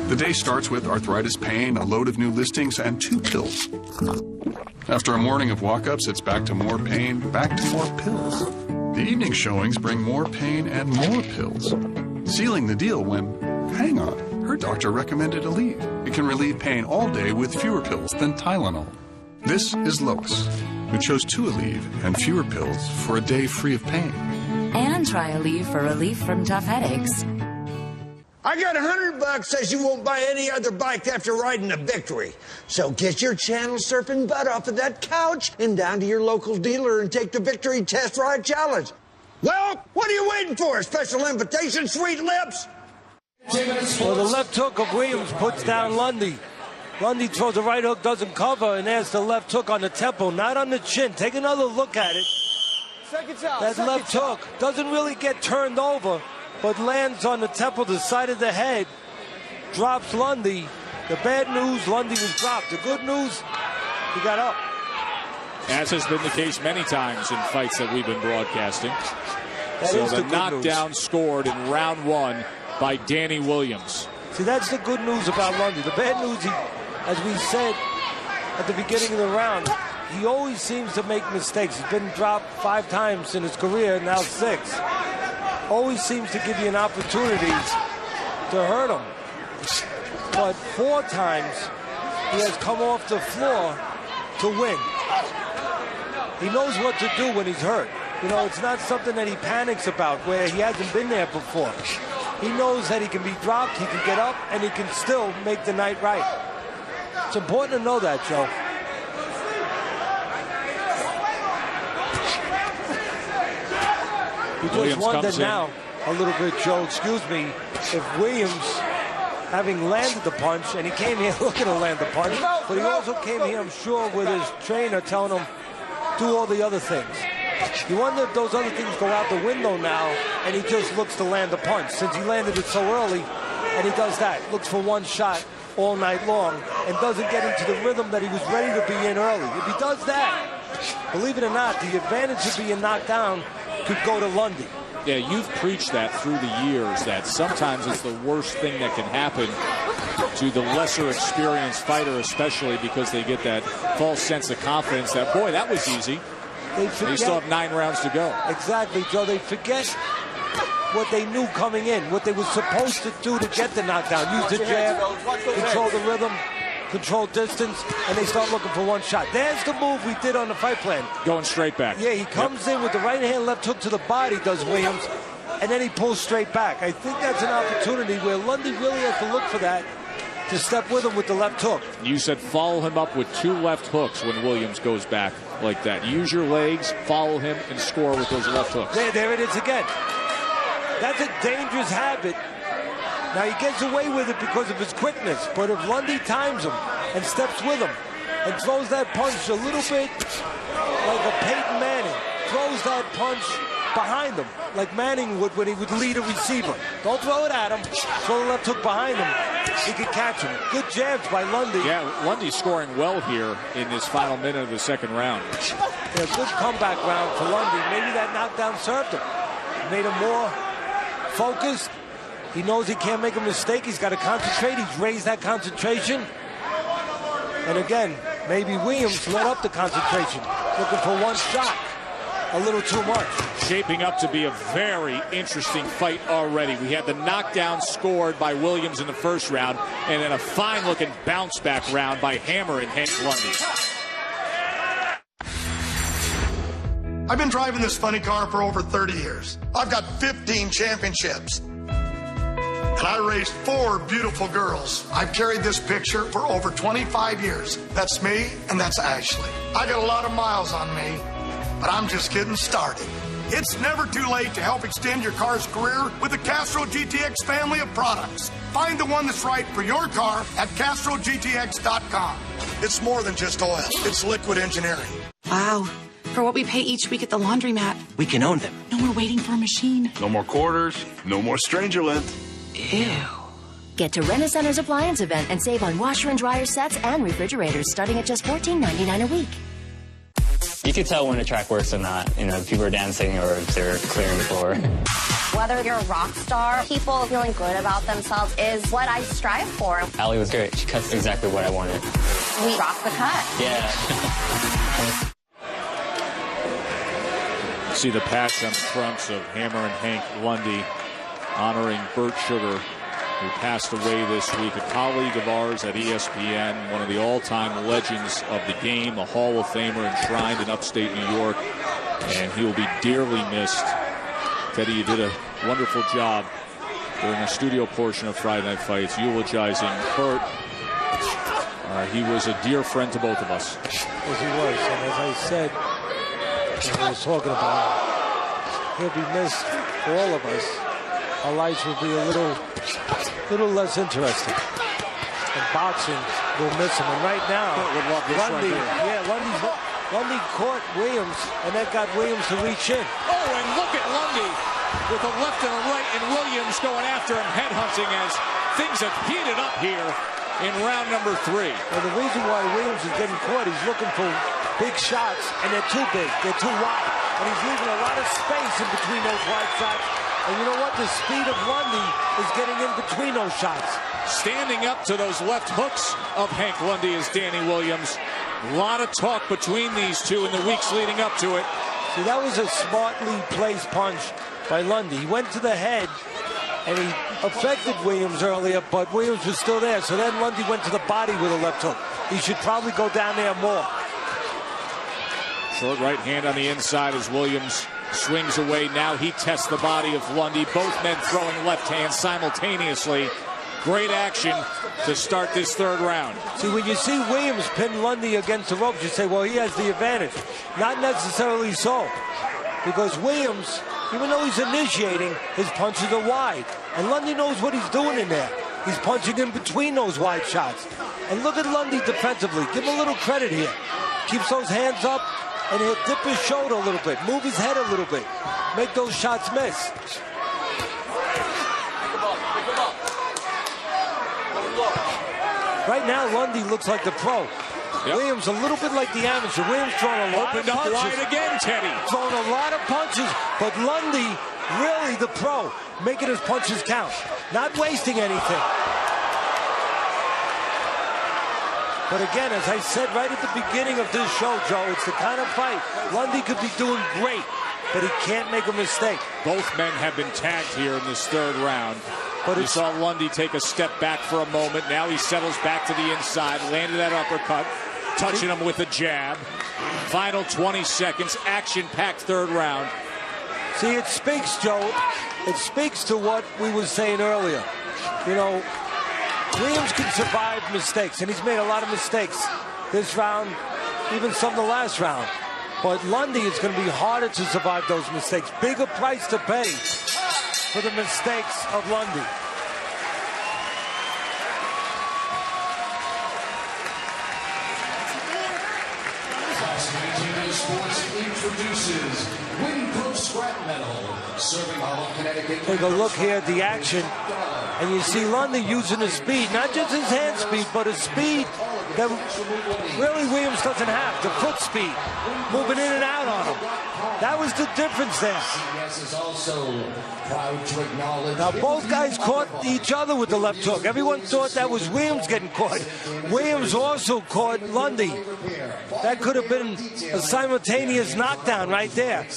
The day starts with arthritis pain, a load of new listings, and 2 pills. After a morning of walk-ups, it's back to more pain, back to more pills. The evening showings bring more pain and more pills, sealing the deal when, hang on, her doctor recommended Aleve. It can relieve pain all day with fewer pills than Tylenol. This is Lois, who chose 2 Aleve and fewer pills for a day free of pain. And try Aleve for relief from tough headaches. I got $100 says you won't buy any other bike after riding a Victory. So get your channel surfing butt off of that couch and down to your local dealer and take the Victory Test Ride Challenge. Well, what are you waiting for? Special invitation, sweet lips? Well, the left hook of Williams puts down Lundy. Lundy throws the right hook, doesn't cover, and there's the left hook on the temple, not on the chin. Take another look at it. That left hook doesn't really get turned over, but lands on the temple, the side of the head, drops Lundy. The bad news, Lundy was dropped. The good news, he got up. As has been the case many times in fights that we've been broadcasting. So the knockdown scored in round 1 by Dannie Williams. See, that's the good news about Lundy. The bad news, as we said at the beginning of the round, he always seems to make mistakes. He's been dropped 5 times in his career, now 6. Always seems to give you an opportunity to hurt him. But 4 times he has come off the floor to win. He knows what to do when he's hurt. You know, it's not something that he panics about where he hasn't been there before. He knows that he can be dropped, he can get up, and he can still make the night right. It's important to know that, Joe. You just wonder now a little bit, Joe, excuse me, if Williams, having landed the punch, and he came here looking to land the punch, but he also came here, I'm sure, with his trainer telling him, do all the other things. You wonder if those other things go out the window now, and he just looks to land the punch, since he landed it so early, and he does that, looks for one shot all night long, and doesn't get into the rhythm that he was ready to be in early. If he does that, believe it or not, the advantage of being knocked down could go to Lundy. Yeah, you've preached that through the years, that sometimes it's the worst thing that can happen to the lesser experienced fighter, especially because they get that false sense of confidence that, boy, that was easy. They still have 9 rounds to go. Exactly, Joe. They forget what they knew coming in, what they were supposed to do to get the knockdown. Use the jab, control the rhythm, control distance, and they start looking for one shot. There's the move we did on the fight plan. Going straight back. Yeah, he comes in with the right hand, left hook to the body, does Williams, and then he pulls straight back. I think that's an opportunity where Lundy really has to look for that, to step with him with the left hook. You said follow him up with 2 left hooks when Williams goes back like that. Use your legs, follow him, and score with those left hooks. There it is again. That's a dangerous habit. Now, he gets away with it because of his quickness, but if Lundy times him and steps with him and throws that punch a little bit like a Peyton Manning, throws that punch behind him like Manning would when he would lead a receiver. Don't throw it at him. Throw the left hook behind him. He can catch him. Good jabs by Lundy. Yeah, Lundy's scoring well here in this final minute of the second round. Yeah, good comeback round for Lundy. Maybe that knockdown served him. Made him more focused. He knows he can't make a mistake. He's got to concentrate. He's raised that concentration. And again, maybe Williams let up the concentration, looking for one shot. A little too much. Shaping up to be a very interesting fight already. We had the knockdown scored by Williams in the first round, and then a fine-looking bounce-back round by Hammer and Hank Lundy. I've been driving this funny car for over 30 years. I've got 15 championships. And I raised 4 beautiful girls. I've carried this picture for over 25 years. That's me, and that's Ashley. I got a lot of miles on me, but I'm just getting started. It's never too late to help extend your car's career with the Castro GTX family of products. Find the one that's right for your car at CastroGTX.com. It's more than just oil. It's liquid engineering. Wow. For what we pay each week at the laundromat, We can own them. no more waiting for a machine. No more quarters, no more stranger length. Ew. Get to Rent-A-Center's appliance event and save on washer and dryer sets and refrigerators starting at just $14.99 a week. You can tell when a track works or not. You know, people are dancing or if they're clearing the floor. Whether you're a rock star, people feeling good about themselves is what I strive for. Allie was great. She cuts exactly what I wanted. We rock the cut. Yeah. See the patch on the fronts of Hammer and Hank Lundy honoring Bert Sugar, who passed away this week, a colleague of ours at ESPN, one of the all-time legends of the game, a Hall of Famer enshrined in upstate New York, and he will be dearly missed. Teddy, you did a wonderful job during the studio portion of Friday Night Fights, eulogizing Bert. He was a dear friend to both of us. Yes, he was, and as I said, when we were talking about him, he'll be missed for all of us. Our lives will be a little less interesting. And boxing will miss him. And right now, Lundy caught Williams, and that got Williams to reach in. Oh, and look at Lundy with a left and a right, and Williams going after him, headhunting as things have heated up here in round number 3. And the reason why Williams is getting caught, he's looking for big shots, and they're too big, they're too wide. And he's leaving a lot of space in between those wide shots. And you know what? The speed of Lundy is getting in between those shots. Standing up to those left hooks of Hank Lundy is Danny Williams. A lot of talk between these two in the weeks leading up to it. See, that was a smartly placed punch by Lundy. He went to the head, and he affected Williams earlier, but Williams was still there. So then Lundy went to the body with a left hook. He should probably go down there more. Short right hand on the inside as Williams swings away. Now he tests the body of Lundy. Both men throwing left hands simultaneously. Great action to start this third round. See, when you see Williams pin Lundy against the ropes, you say, well, he has the advantage. Not necessarily so. Because Williams, even though he's initiating, his punches are wide. And Lundy knows what he's doing in there. He's punching in between those wide shots. And look at Lundy defensively. Give him a little credit here. Keeps those hands up, and he'll dip his shoulder a little bit, move his head a little bit, make those shots miss. Right now, Lundy looks like the pro. Yep. Williams a little bit like the amateur. Williams throwing a lot of punches. Wide again, Teddy. Throwing a lot of punches, but Lundy really the pro, making his punches count, not wasting anything. But again, as I said right at the beginning of this show, Joe, it's the kind of fight Lundy could be doing great, but he can't make a mistake. Both men have been tagged here in this third round. But you saw Lundy take a step back for a moment. Now he settles back to the inside, landed that uppercut, touching him with a jab. Final 20 seconds, action-packed third round. See, it speaks, Joe. It speaks to what we were saying earlier. You know, Williams can survive mistakes, and he's made a lot of mistakes this round, even some the last round. But Lundy is going to be harder to survive those mistakes. Bigger price to pay for the mistakes of Lundy. Sports introduces Winco Scrap Metal, serving all of Connecticut. Take a look here at the action, and you see Lundy using his speed, not just his hand speed, but his speed that really Williams doesn't have, the foot speed, moving in and out on him. That was the difference there. Now both guys caught each other with the left hook. Everyone thought that was Williams getting caught. Williams also caught Lundy. That could have been a simultaneous knockdown right there.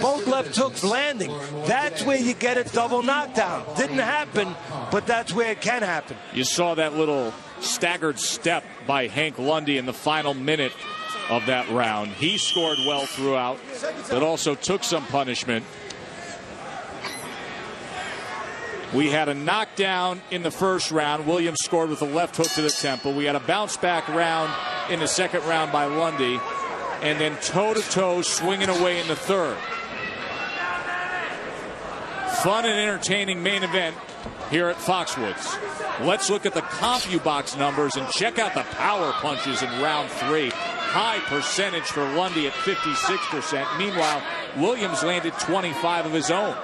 Both left hooks landing. That's where you get a double knockdown. Didn't happen, but that's where it can happen. You saw that little staggered step by Hank Lundy in the final minute of that round. He scored well throughout, but also took some punishment. We had a knockdown in the first round. Williams scored with a left hook to the temple. We had a bounce back round in the second round by Lundy, and then toe-to-toe swinging away in the third. Fun and entertaining main event here at Foxwoods. Let's look at the CompuBox numbers and check out the power punches in round 3. High percentage for Lundy at 56%. Meanwhile, Williams landed 25 of his own.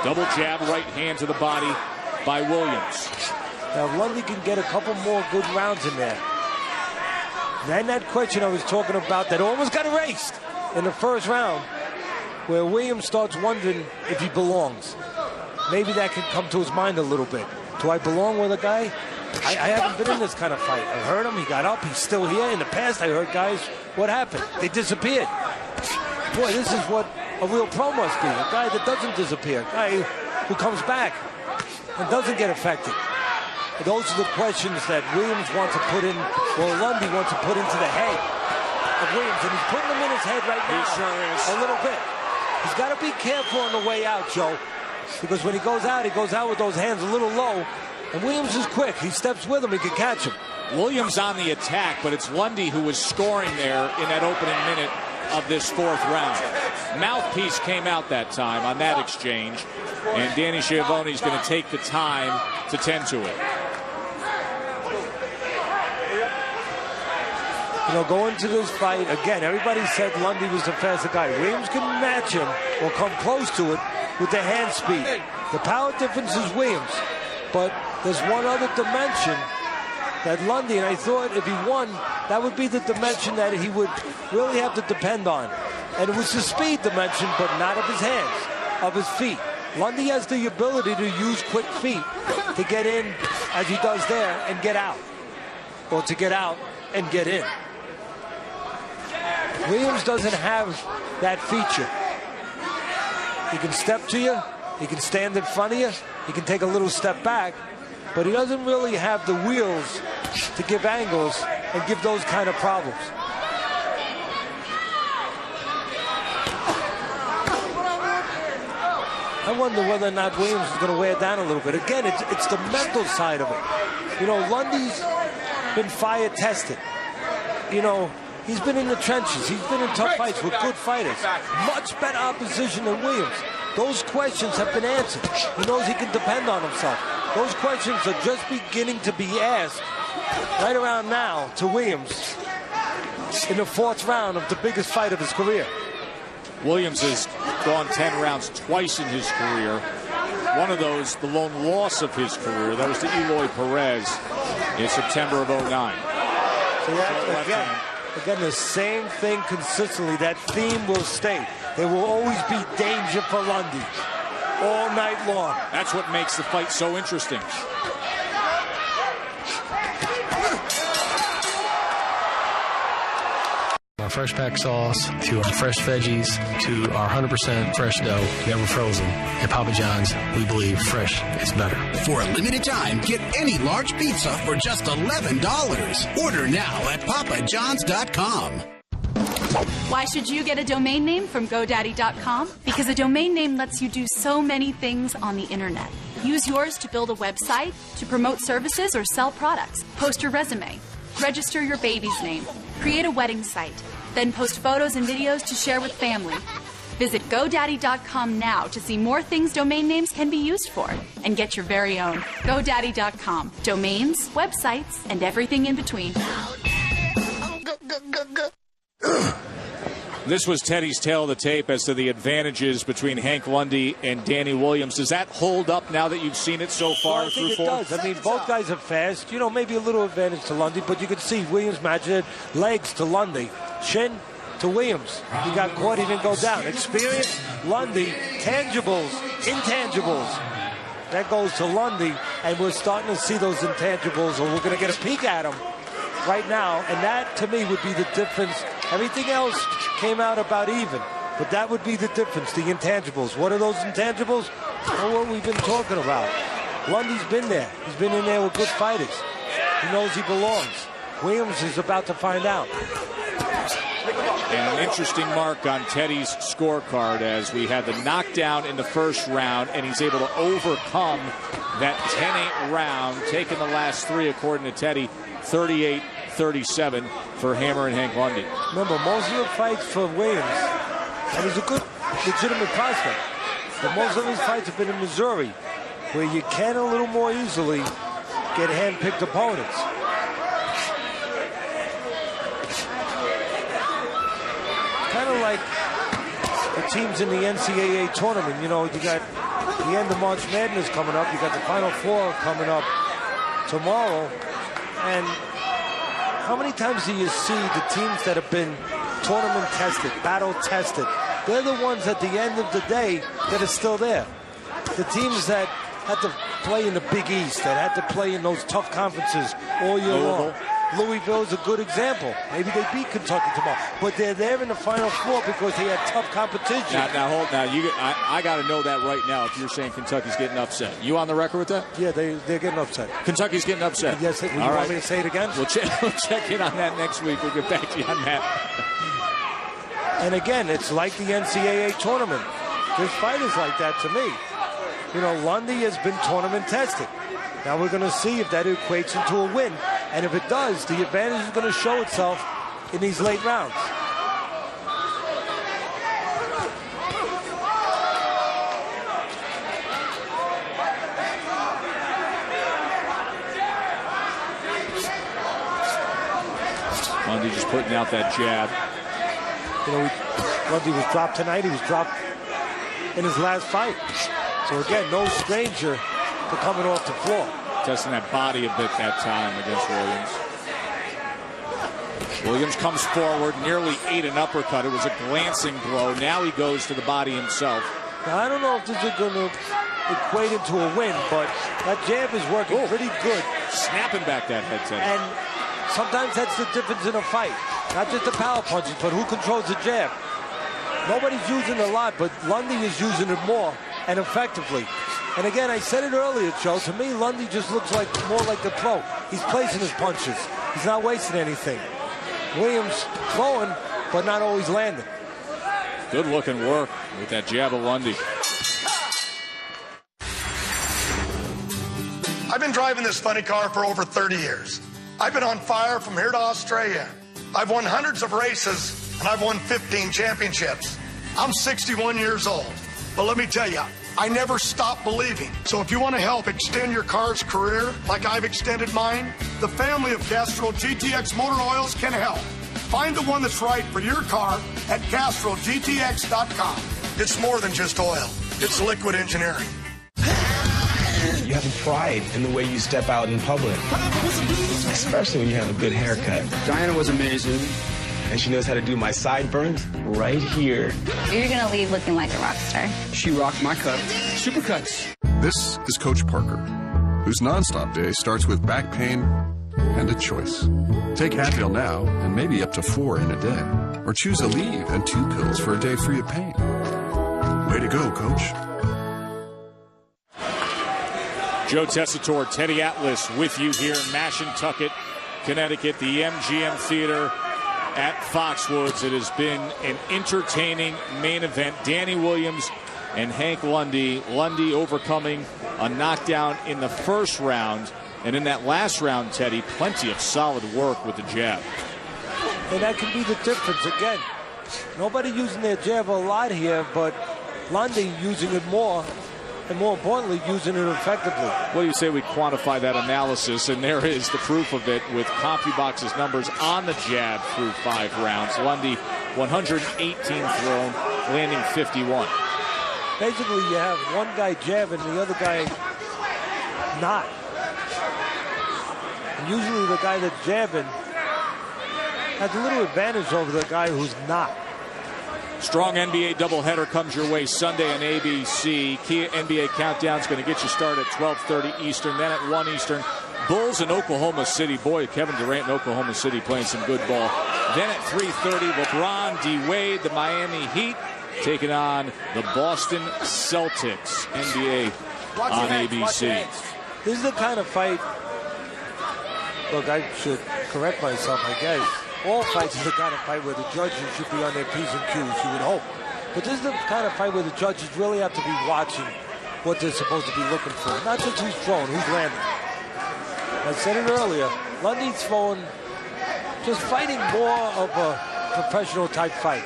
Double jab, right hand to the body by Williams. Now Lundy can get a couple more good rounds in there. Then that question I was talking about that almost got erased in the first round, where Williams starts wondering if he belongs. Maybe that can come to his mind a little bit. Do I belong with a guy? I haven't been in this kind of fight. I heard him, he got up, he's still here. In the past, I heard guys, what happened? They disappeared. Boy, this is what a real pro must be. A guy that doesn't disappear. A guy who comes back and doesn't get affected. And those are the questions that Williams wants to put in, or Lundy wants to put into the head of Williams. And he's putting them in his head right now. He sure is. A little bit. He's got to be careful on the way out, Joe. Because when he goes out with those hands a little low. And Williams is quick. He steps with him. He can catch him. Williams on the attack, but it's Lundy who was scoring there in that opening minute of this fourth round. Mouthpiece came out that time on that exchange, and Dannie Schiavone's going to take the time to tend to it. You know, going to this fight, again, everybody said Lundy was the faster guy. Williams can match him or come close to it with the hand speed. The power difference is Williams. But there's one other dimension that Lundy, and I thought if he won, that would be the dimension that he would really have to depend on. And it was the speed dimension, but not of his hands, of his feet. Lundy has the ability to use quick feet to get in, as he does there, and get out. Or to get out and get in. Williams doesn't have that feature. He can step to you. He can stand in front of you. He can take a little step back. But he doesn't really have the wheels to give angles and give those kind of problems. I wonder whether or not Williams is going to wear down a little bit. Again, it's the mental side of it. You know, Lundy's been fire tested. You know, he's been in the trenches. He's been in tough fights with good fighters. Much better opposition than Williams. Those questions have been answered. He knows he can depend on himself. Those questions are just beginning to be asked right around now to Williams in the 4th round of the biggest fight of his career. Williams has gone 10 rounds twice in his career. One of those, the lone loss of his career. That was to Eloy Perez in September of 09. So again, the same thing consistently. That theme will stay. There will always be danger for Lundy all night long. That's what makes the fight so interesting. Our fresh pack sauce, to our fresh veggies, to our 100% fresh dough, never frozen. At Papa John's, we believe fresh is better. For a limited time, get any large pizza for just $11. Order now at papajohns.com. Why should you get a domain name from GoDaddy.com? Because a domain name lets you do so many things on the internet. Use yours to build a website, to promote services or sell products, post your resume, register your baby's name, create a wedding site, then post photos and videos to share with family. Visit GoDaddy.com now to see more things domain names can be used for and get your very own. GoDaddy.com. Domains, websites, and everything in between. This was Teddy's tale of the tape as to the advantages between Hank Lundy and Danny Williams. Does that hold up now that you've seen it so far through 4? Well, I think it does. I mean, both guys are fast. You know, maybe a little advantage to Lundy, but you can see Williams matched legs to Lundy, chin to Williams. He got caught, he didn't go down. Experience, Lundy, tangibles, intangibles. That goes to Lundy, and we're starting to see those intangibles, or we're going to get a peek at them right now, and that, to me, would be the difference. Everything else came out about even, but that would be the difference, the intangibles. What are those intangibles? Well, what we've been talking about. Lundy's been there. He's been in there with good fighters. He knows he belongs. Williams is about to find out. And an interesting mark on Teddy's scorecard as we had the knockdown in the first round, and he's able to overcome that 10-8 round, taking the last 3, according to Teddy, 38-37 for Hammer and Hank Lundy. Remember, most of the fights for Williams, and he's a good, legitimate prospect, but most of his fights have been in Missouri, where you can a little more easily get hand-picked opponents. Kind of like the teams in the NCAA tournament. You know, you got the end of March Madness coming up. You got the Final Four coming up tomorrow. And how many times do you see the teams that have been tournament tested, battle tested? They're the ones at the end of the day that are still there. The teams that had to play in the Big East, that had to play in those tough conferences all year long. Louisville is a good example. Maybe they beat Kentucky tomorrow, but they're there in the Final Four because they had tough competition. Now, I got to know that right now if you're saying Kentucky's getting upset. You on the record with that? Yeah, they're getting upset. Kentucky's getting upset. Yes, you want me to say it again? We'll check in on that next week. We'll get back to you on that. And again, it's like the NCAA tournament. There's fighters like that to me. You know, Lundy has been tournament tested. Now we're going to see if that equates into a win. And if it does, the advantage is going to show itself in these late rounds. Lundy just putting out that jab. You know, Lundy was dropped tonight. He was dropped in his last fight. So again, no stranger to coming off the floor. Testing that body a bit that time against Williams. Williams comes forward, nearly ate an uppercut. It was a glancing blow. Now he goes to the body himself. Now, I don't know if this is going to equate into a win, but that jab is working pretty good. Snapping back that head, Teddy. And sometimes that's the difference in a fight. Not just the power punches, but who controls the jab. Nobody's using it a lot, but Lundy is using it more and effectively. And again, I said it earlier, Joe, to me, Lundy just looks like more like the pro. He's placing his punches. He's not wasting anything. Williams throwing, but not always landing. Good looking work with that jab of Lundy. I've been driving this funny car for over 30 years. I've been on fire from here to Australia. I've won hundreds of races, and I've won 15 championships. I'm 61 years old, but let me tell you, I never stop believing. So if you want to help extend your car's career like I've extended mine, the family of Castrol GTX Motor Oils can help. Find the one that's right for your car at CastrolGTX.com. It's more than just oil. It's liquid engineering. You have pride in the way you step out in public, especially when you have a good haircut. Diana was amazing, and she knows how to do my sideburns right here. You're going to leave looking like a rock star. She rocked my cut. Supercuts. This is Coach Parker, whose nonstop day starts with back pain and a choice. Take Advil now and maybe up to 4 in a day. Or choose a leave and 2 pills for a day free of pain. Way to go, Coach. Joe Tessitore, Teddy Atlas with you here in Mashantucket, Connecticut, the MGM Theater at Foxwoods. It has been an entertaining main event. Dannie Williams and Hank Lundy. Lundy overcoming a knockdown in the first round. And in that last round, Teddy, plenty of solid work with the jab. And that can be the difference. Again, nobody using their jab a lot here, but Lundy using it more. And more importantly, using it effectively. What do you say we quantify that analysis? And there is the proof of it with CompuBox's numbers on the jab through 5 rounds. Lundy, 118 thrown, landing 51. Basically, you have one guy jabbing, the other guy not. And usually the guy that's jabbing has a little advantage over the guy who's not. Strong NBA doubleheader comes your way Sunday on ABC. Key NBA Countdown is going to get you started at 12:30 Eastern. Then at 1 Eastern, Bulls in Oklahoma City. Boy, Kevin Durant in Oklahoma City playing some good ball. Then at 3:30, LeBron, D-Wade, the Miami Heat, taking on the Boston Celtics. NBA on ABC. This is the kind of fight. Look, I should correct myself, I guess. All fights is the kind of fight where the judges should be on their P's and Q's, you would hope. But this is the kind of fight where the judges really have to be watching what they're supposed to be looking for. Not just who's throwing, who's landing. I said it earlier, Lundy's throwing, just fighting more of a professional type fight.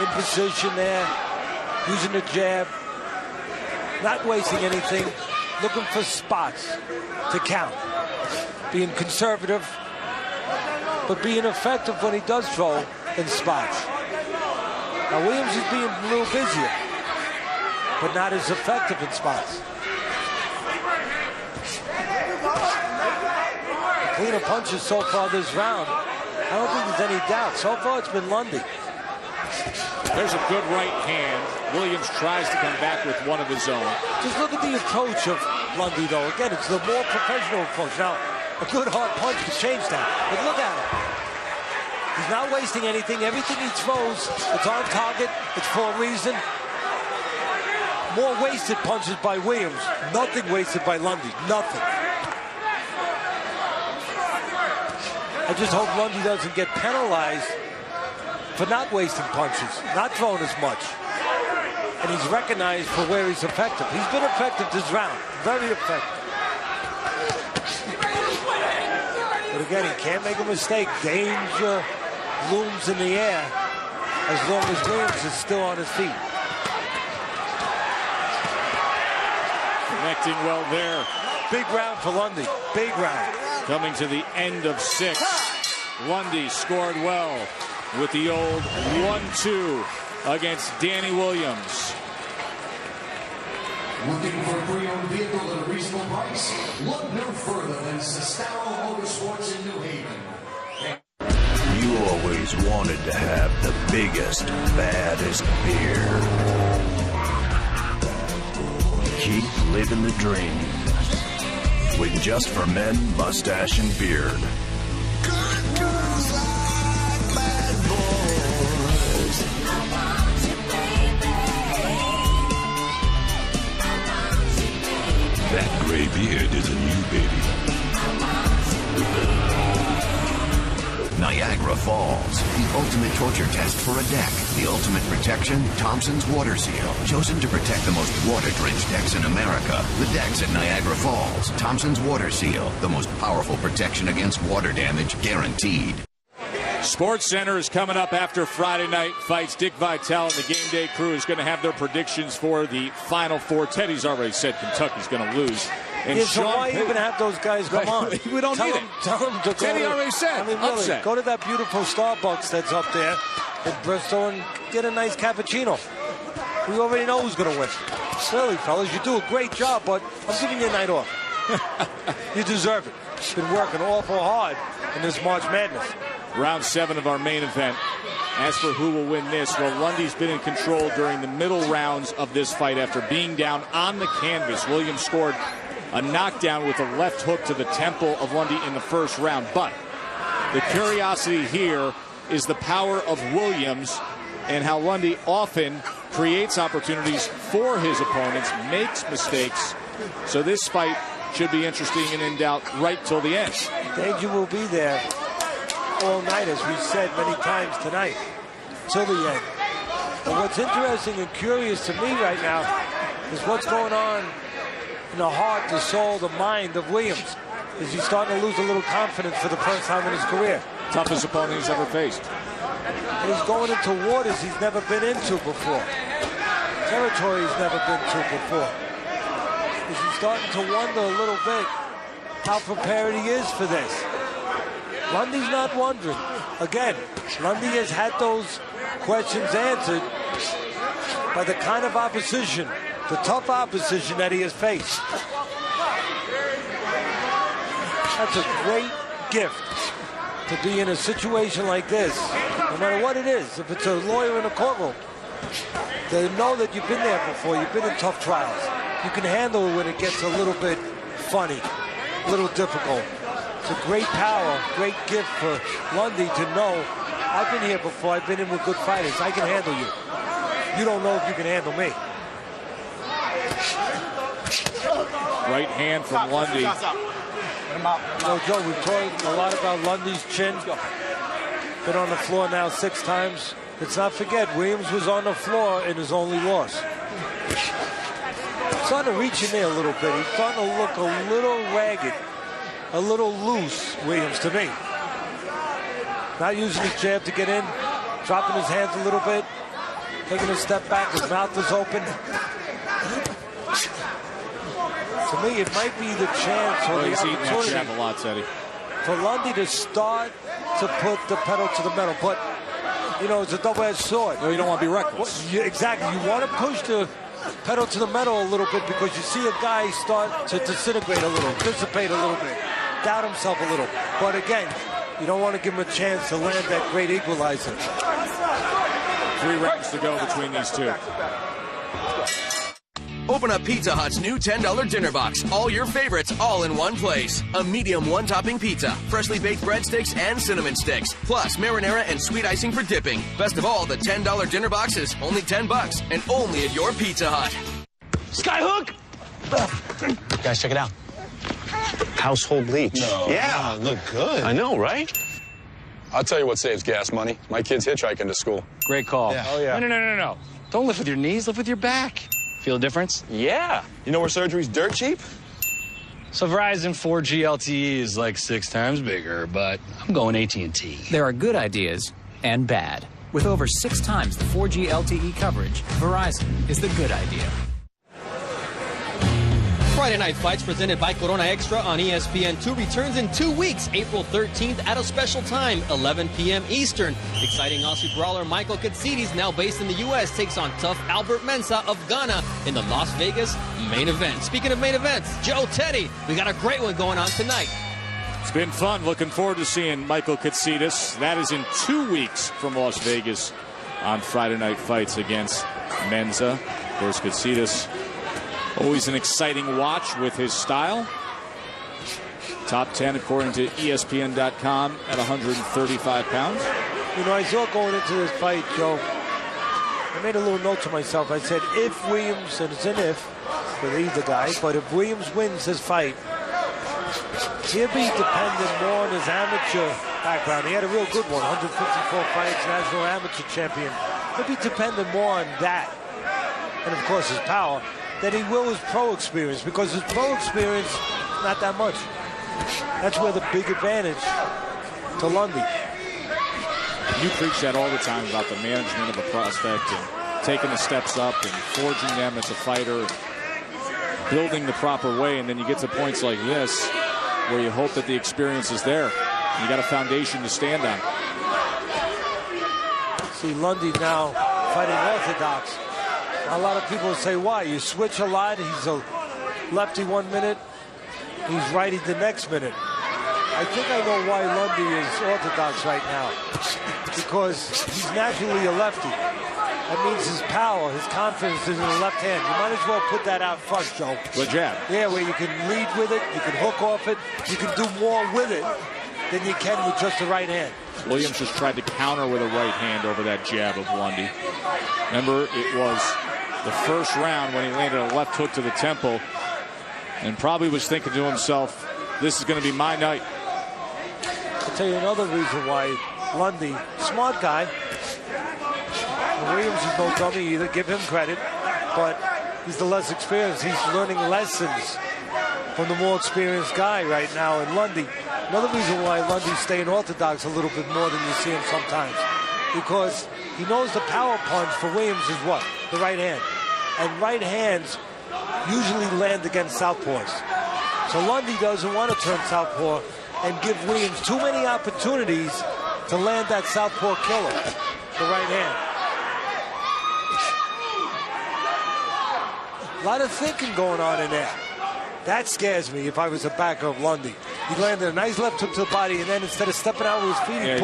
In position there, using the jab, not wasting anything, looking for spots to count. Being conservative, but being effective when he does throw in spots. Now Williams is being a little busier, but not as effective in spots. The cleaner punches so far this round, I don't think there's any doubt. So far it's been Lundy. There's a good right hand. Williams tries to come back with one of his own. Just look at the approach of Lundy, though. Again, it's the more professional approach. Now, a good hard punch could change that, but look at him. He's not wasting anything. Everything he throws, it's on target. It's for a reason. More wasted punches by Williams. Nothing wasted by Lundy. Nothing. I just hope Lundy doesn't get penalized for not wasting punches, not throwing as much. And he's recognized for where he's effective. He's been effective this round. Very effective. But again, he can't make a mistake. Danger looms in the air as long as Williams is still on his feet. Connecting well there. Big round for Lundy. Big round. Coming to the end of 6. Lundy scored well with the old 1-2 against Dannie Williams. Looking for a pre-owned vehicle at a reasonable price? Look no further than Tessitore Motorsports in New Haven. You always wanted to have the biggest, baddest beer. Keep living the dream. With Just for Men Mustache and Beard. Good girls like bad boys. I want you, baby. That gray beard is a new baby. Niagara Falls. The ultimate torture test for a deck. The ultimate protection, Thompson's Water Seal. Chosen to protect the most water-drenched decks in America. The decks at Niagara Falls. Thompson's Water Seal. The most powerful protection against water damage guaranteed. Sports Center is coming up after Friday night fights. Dick Vitale and the Game Day crew is going to have their predictions for the Final Four. Teddy's already said Kentucky's going to lose. And yeah, so why even have those guys come on? We don't need it. Tell them to Teddy go already said. I mean, really, upset. go to that beautiful Starbucks that's up there in Bristol and get a nice cappuccino. We already know who's going to win. Really, fellas, you do a great job, but I'm giving you a night off. You deserve it. You've been working awful hard in this March Madness. Round 7 of our main event. As for who will win this, well, Lundy's been in control during the middle rounds of this fight after being down on the canvas. Williams scored a knockdown with a left hook to the temple of Lundy in the first round. But the curiosity here is the power of Williams and how Lundy often creates opportunities for his opponents, makes mistakes. So this fight should be interesting and in doubt right till the end. Danger will be there all night, as we said many times tonight, till the end. But what's interesting and curious to me right now is what's going on in the heart, the soul, the mind of Williams. Is he starting to lose a little confidence for the first time in his career? Toughest opponent he's ever faced. And he's going into waters he's never been into before. Territory he's never been to before. Is he starting to wonder a little bit how prepared he is for this? Lundy's not wondering. Again, Lundy has had those questions answered by the kind of opposition, the tough opposition that he has faced. That's a great gift to be in a situation like this, no matter what it is. If it's a lawyer in a courtroom, they know that you've been there before, you've been in tough trials. You can handle it when it gets a little bit funny, a little difficult. It's a great power, great gift for Lundy to know, I've been here before, I've been in with good fighters, I can handle you. You don't know if you can handle me. Right hand from Lundy. You know, Joe, we've talked a lot about Lundy's chin. Been on the floor now 6 times. Let's not forget, Williams was on the floor in his only loss. He's starting to reach in there a little bit. He's starting to look a little ragged, a little loose, Williams, to me. Not using his jab to get in, dropping his hands a little bit, taking a step back, his mouth is open. To me, it might be the chance or the opportunity a lot, Teddy, for Lundy to start to put the pedal to the metal. But, you know, it's a double-edged sword. No, you don't want to be reckless. Exactly. You want to push the pedal to the metal a little bit because you see a guy start to disintegrate a little, dissipate a little bit, doubt himself a little. But again, you don't want to give him a chance to land that great equalizer. 3 rounds to go between these two. Open up Pizza Hut's new $10 dinner box. All your favorites, all in one place. A medium 1-topping pizza, freshly baked breadsticks, and cinnamon sticks. Plus marinara and sweet icing for dipping. Best of all, the $10 dinner box is only $10 and only at your Pizza Hut. Skyhook! Guys, check it out. Household bleach. No. Yeah, look good. I know, right? I'll tell you what saves gas money. My kid's hitchhiking to school. Great call. Yeah. Oh, yeah. No. Don't lift with your knees, lift with your back. Feel a difference? Yeah. You know where surgery's dirt cheap? So Verizon 4G LTE is like 6 times bigger, but I'm going AT&T. There are good ideas and bad. With over 6 times the 4G LTE coverage, Verizon is the good idea. Friday Night Fights presented by Corona Extra on ESPN2 returns in 2 weeks, April 13th at a special time, 11 p.m. Eastern. Exciting Aussie brawler Michael Katsidis, now based in the U.S., takes on tough Albert Mensah of Ghana in the Las Vegas main event. Speaking of main events, Joe, Teddy, we got a great one going on tonight. It's been fun. Looking forward to seeing Michael Katsidis. That is in 2 weeks from Las Vegas on Friday Night Fights against Mensah. Of course, Katsidis, always an exciting watch with his style. Top 10 according to ESPN.com at 135 pounds. You know, I saw going into this fight, Joe, I made a little note to myself. I said, if Williams, and it's an if for either guy, but if Williams wins this fight, He'll be dependent more on his amateur background. He had a real good one, 154 fights, national amateur champion. He'll be dependent more on that, and of course his power, than he will his pro experience, because his pro experience, not that much. That's where the big advantage to Lundy. You preach that all the time about the management of a prospect and taking the steps up and forging them as a fighter, building the proper way, and then you get to points like this where you hope that the experience is there. You got a foundation to stand on. See Lundy now fighting orthodox. A lot of people say, why? You switch a lot. He's a lefty 1 minute. He's righty the next minute. I think I know why Lundy is orthodox right now. Because he's naturally a lefty. That means his power, his confidence is in the left hand. You might as well put that out front, Joe. Good jab. Yeah, where you can lead with it, you can hook off it, you can do more with it than you can with just the right hand. Williams just tried to counter with a right hand over that jab of Lundy. Remember, it was the first round when he landed a left hook to the temple and probably was thinking to himself, this is going to be my night. I'll tell you another reason why Lundy, smart guy. Williams is no dummy either, give him credit, but he's the less experienced. He's learning lessons from the more experienced guy right now in Lundy. Another reason why Lundy's staying orthodox a little bit more than you see him sometimes, because he knows the power punch for Williams is what? The right hand. And right hands usually land against southpaws. So Lundy doesn't want to turn southpaw and give Williams too many opportunities to land that southpaw killer, the right hand. A lot of thinking going on in there. That scares me if I was a backer of Lundy. He landed a nice left hook to the body, and then instead of stepping out with his feet, he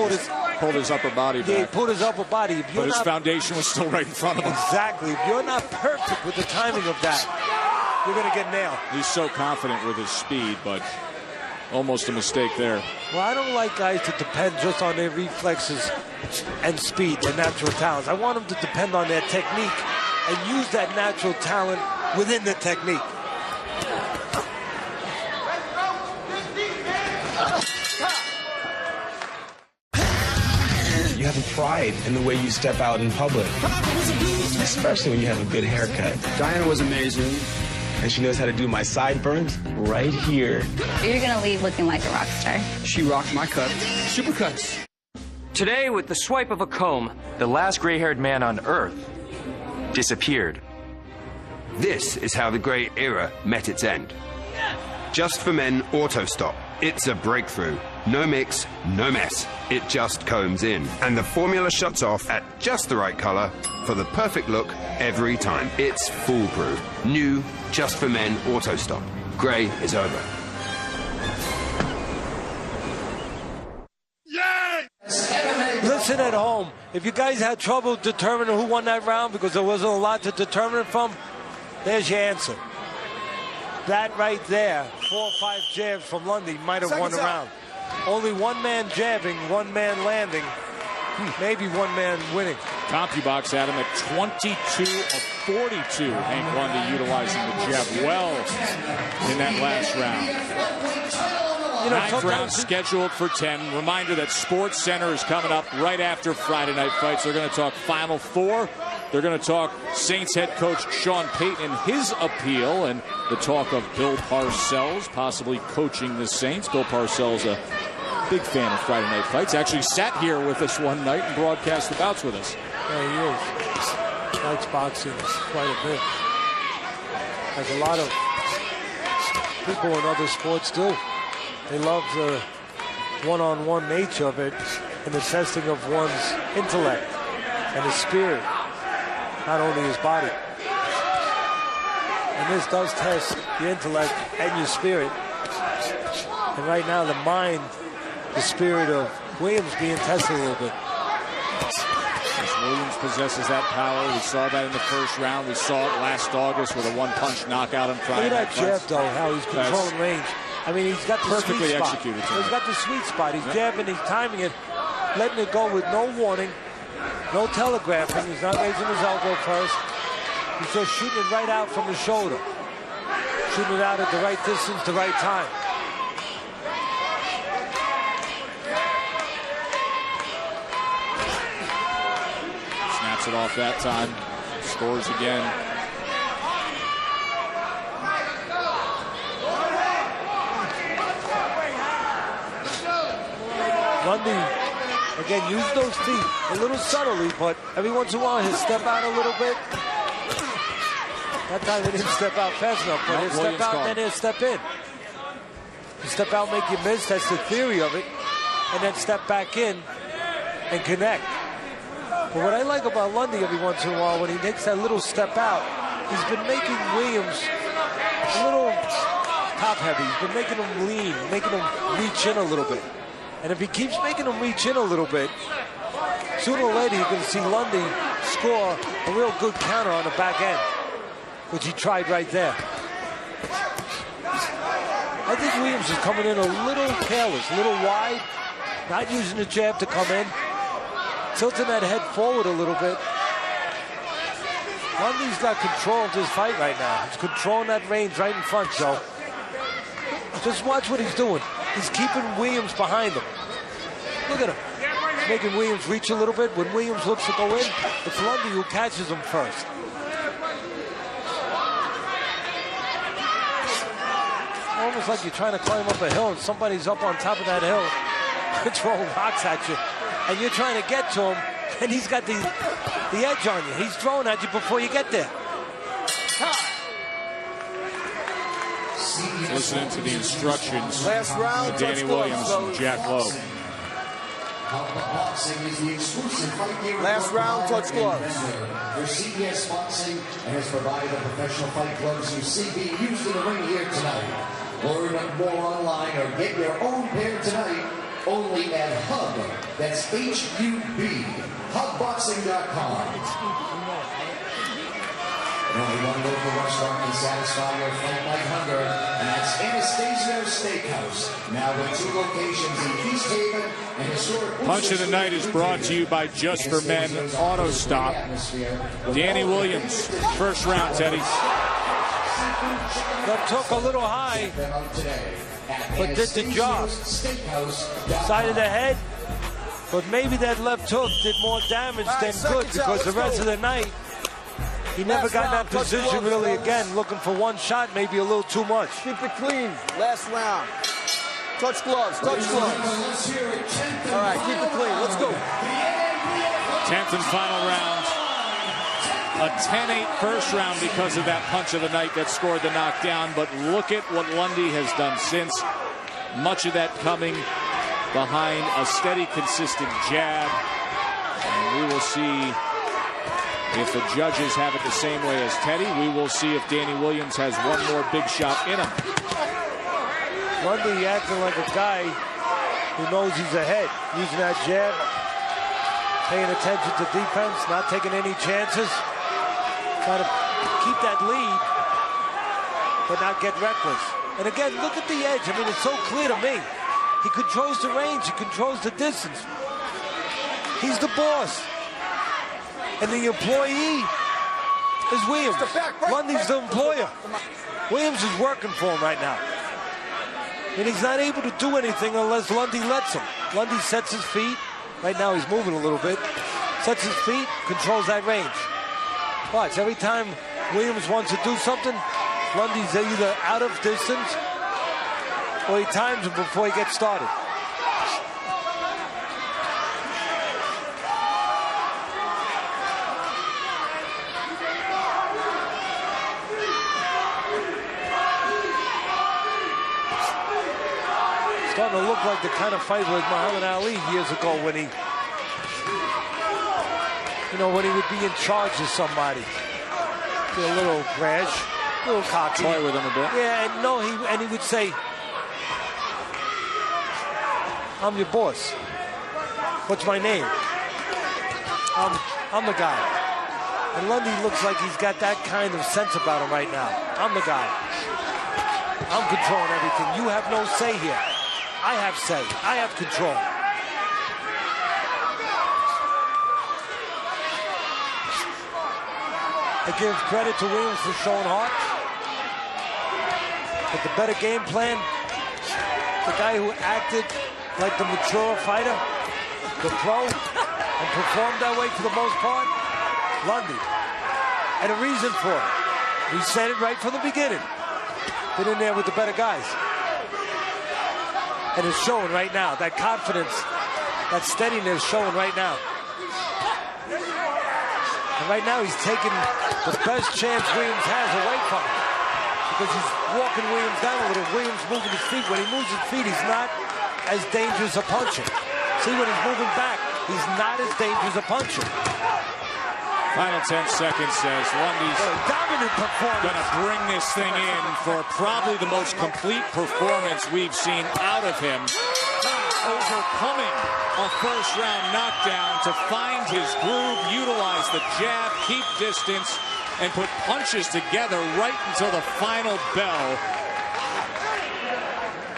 pulled his upper body back. Yeah, he pulled his upper body. But his foundation was still right in front of him. Exactly. If you're not perfect with the timing of that, you're going to get nailed. He's so confident with his speed, but almost a mistake there. Well, I don't like guys to depend just on their reflexes and speed, their natural talents. I want them to depend on their technique and use that natural talent within the technique. You have a pride in the way you step out in public, especially when you have a good haircut. Diana was amazing. And she knows how to do my sideburns right here. You're gonna leave looking like a rock star. She rocked my cut. Supercuts. Today, with the swipe of a comb, the last gray-haired man on Earth disappeared. This is how the gray era met its end. Just for Men Auto Stop. It's a breakthrough. No mix, no mess. It just combs in. And the formula shuts off at just the right color for the perfect look every time. It's foolproof. New, Just for Men Auto Stop. Gray is over. Listen at home. If you guys had trouble determining who won that round because there wasn't a lot to determine it from, there's your answer. That right there, 4 or 5 jabs from Lundy might have won the round. Only one man jabbing, one man landing, maybe one man winning. CompuBox had him at 22 of 42. Hank Lundy utilizing the jab well in that last round. Ninth round scheduled for 10. Reminder that Sports Center is coming up right after Friday night fights. They're going to talk Final Four. They're going to talk Saints head coach Sean Payton and his appeal, and the talk of Bill Parcells possibly coaching the Saints. Bill Parcells, a big fan of Friday night fights, actually sat here with us one night and broadcast the bouts with us. Yeah, he is. Likes boxing quite a bit. As a lot of people in other sports do. They love the one-on-one nature of it and the testing of one's intellect and his spirit, not only his body. And this does test your intellect and your spirit. And right now, the mind, the spirit of Williams being tested a little bit. Williams possesses that power. We saw that in the first round. We saw it last August with a one-punch knockout on Friday. Look at that jab, though, how he's controlling range. I mean, he's got the perfectly sweet spot. executed. He's got the sweet spot. He's jabbing, he's timing it, letting it go with no warning, no telegraphing. He's not raising his elbow first. He's just shooting it right out from the shoulder. Shooting it out at the right distance, the right time. Gets it off that time. Scores again. Lundy, again, use those feet a little subtly, but every once in a while he'll step out a little bit. That time he didn't step out fast enough, but he'll step out and then he'll step in. You step out, make you miss, that's the theory of it, and then step back in and connect. But what I like about Lundy every once in a while, when he makes that little step out, he's been making Williams a little top-heavy. He's been making him lean, making him reach in a little bit. And if he keeps making him reach in a little bit, sooner or later you're going to see Lundy score a real good counter on the back end, which he tried right there. I think Williams is coming in a little careless, a little wide, not using the jab to come in, tilting that head forward a little bit. Lundy's got control of this fight right now. He's controlling that range right in front, Joe. Just watch what he's doing. He's keeping Williams behind him. Look at him. He's making Williams reach a little bit. When Williams looks to go in, it's Lundy who catches him first. Almost like you're trying to climb up a hill and somebody's up on top of that hill throwing rocks at you. And you're trying to get to him, and he's got the edge on you. He's throwing at you before you get there. Listening to the instructions of Danny Williams and Jack Lowe. Last round, touch gloves. Your CBS Boxing has provided the professional fight gloves you see being used in the ring here tonight. Learn more online or get your own pair tonight only at Hub. That's HUB. HubBoxing.com. And only one local restaurant can satisfy your fight night hunger, and that's Anastasio's Steakhouse. Now with 2 locations in East Haven and historic. Punch of the Night is brought to you by Just for Men Auto Stop. Danny Williams, first round, Teddy. That took a little high, but did the job. Side of the head, but maybe that left hook did more damage than good, because the rest of the night, he never got in that position really again, looking for one shot, maybe a little too much. Keep it clean. Last round. Touch gloves. Touch gloves. All right, keep it clean. Let's go. 10th and final round. A 10-8 first round because of that punch of the night that scored the knockdown. But look at what Lundy has done since. Much of that coming behind a steady, consistent jab. And we will see if the judges have it the same way as Teddy. We will see if Danny Williams has one more big shot in him. Lundy acting like a guy who knows he's ahead, using that jab, paying attention to defense, not taking any chances, trying to keep that lead, but not get reckless. And again, look at the edge. I mean, it's so clear to me. He controls the range, he controls the distance. He's the boss. And the employee is Williams. Lundy's the employer. Williams is working for him right now. And he's not able to do anything unless Lundy lets him. Lundy sets his feet. Right now he's moving a little bit. Sets his feet, controls that range. Watch, every time Williams wants to do something, Lundy's either out of distance or he times him before he gets started. Starting to look like the kind of fight with Muhammad Ali years ago when he, when he would be in charge of somebody. Be a little rash, a little cocky. Toy with him a bit. Yeah, and he would say, "I'm your boss. What's my name? I'm the guy." And Lundy looks like he's got that kind of sense about him right now. I'm the guy. I'm controlling everything. You have no say here. I have say. I have control. I give credit to Williams for showing heart. But the better game plan, the guy who acted like the mature fighter, the pro, and performed that way for the most part, Lundy. And a reason for it. He said it right from the beginning. Been in there with the better guys. And it's showing right now. That confidence, that steadiness showing right now. And right now he's taking the best chance Williams has away from him. Because he's walking Williams down a little. Williams moving his feet. When he moves his feet, he's not as dangerous a puncher. See, when he's moving back, he's not as dangerous a puncher. Final 10 seconds says Lundy's dominant performance. Going to bring this thing in for probably the most complete performance we've seen out of him. Overcoming a first-round knockdown to find his groove, utilize the jab, keep distance, and put punches together right until the final bell.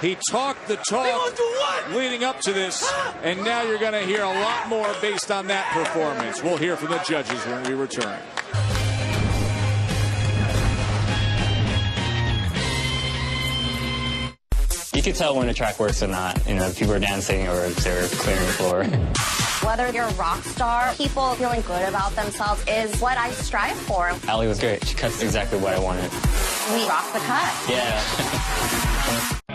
He talked the talk leading up to this, and now you're going to hear a lot more based on that performance. We'll hear from the judges when we return. You can tell when a track works or not. You know, if people are dancing or if they're clearing the floor. Whether you're a rock star, people feeling good about themselves is what I strive for. Allie was great. She cuts exactly what I wanted. We rock the cut. Yeah.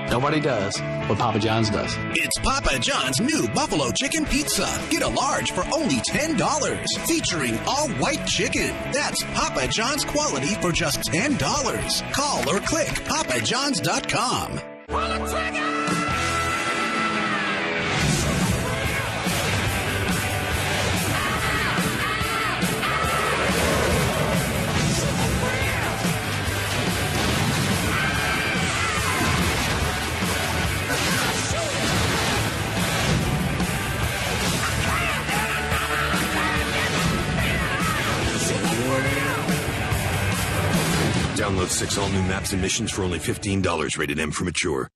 Nobody does what Papa John's does. It's Papa John's new Buffalo Chicken Pizza. Get a large for only $10. Featuring all white chicken. That's Papa John's quality for just $10. Call or click papajohns.com. Download 6 all-new maps and missions for only $15. Rated M for mature.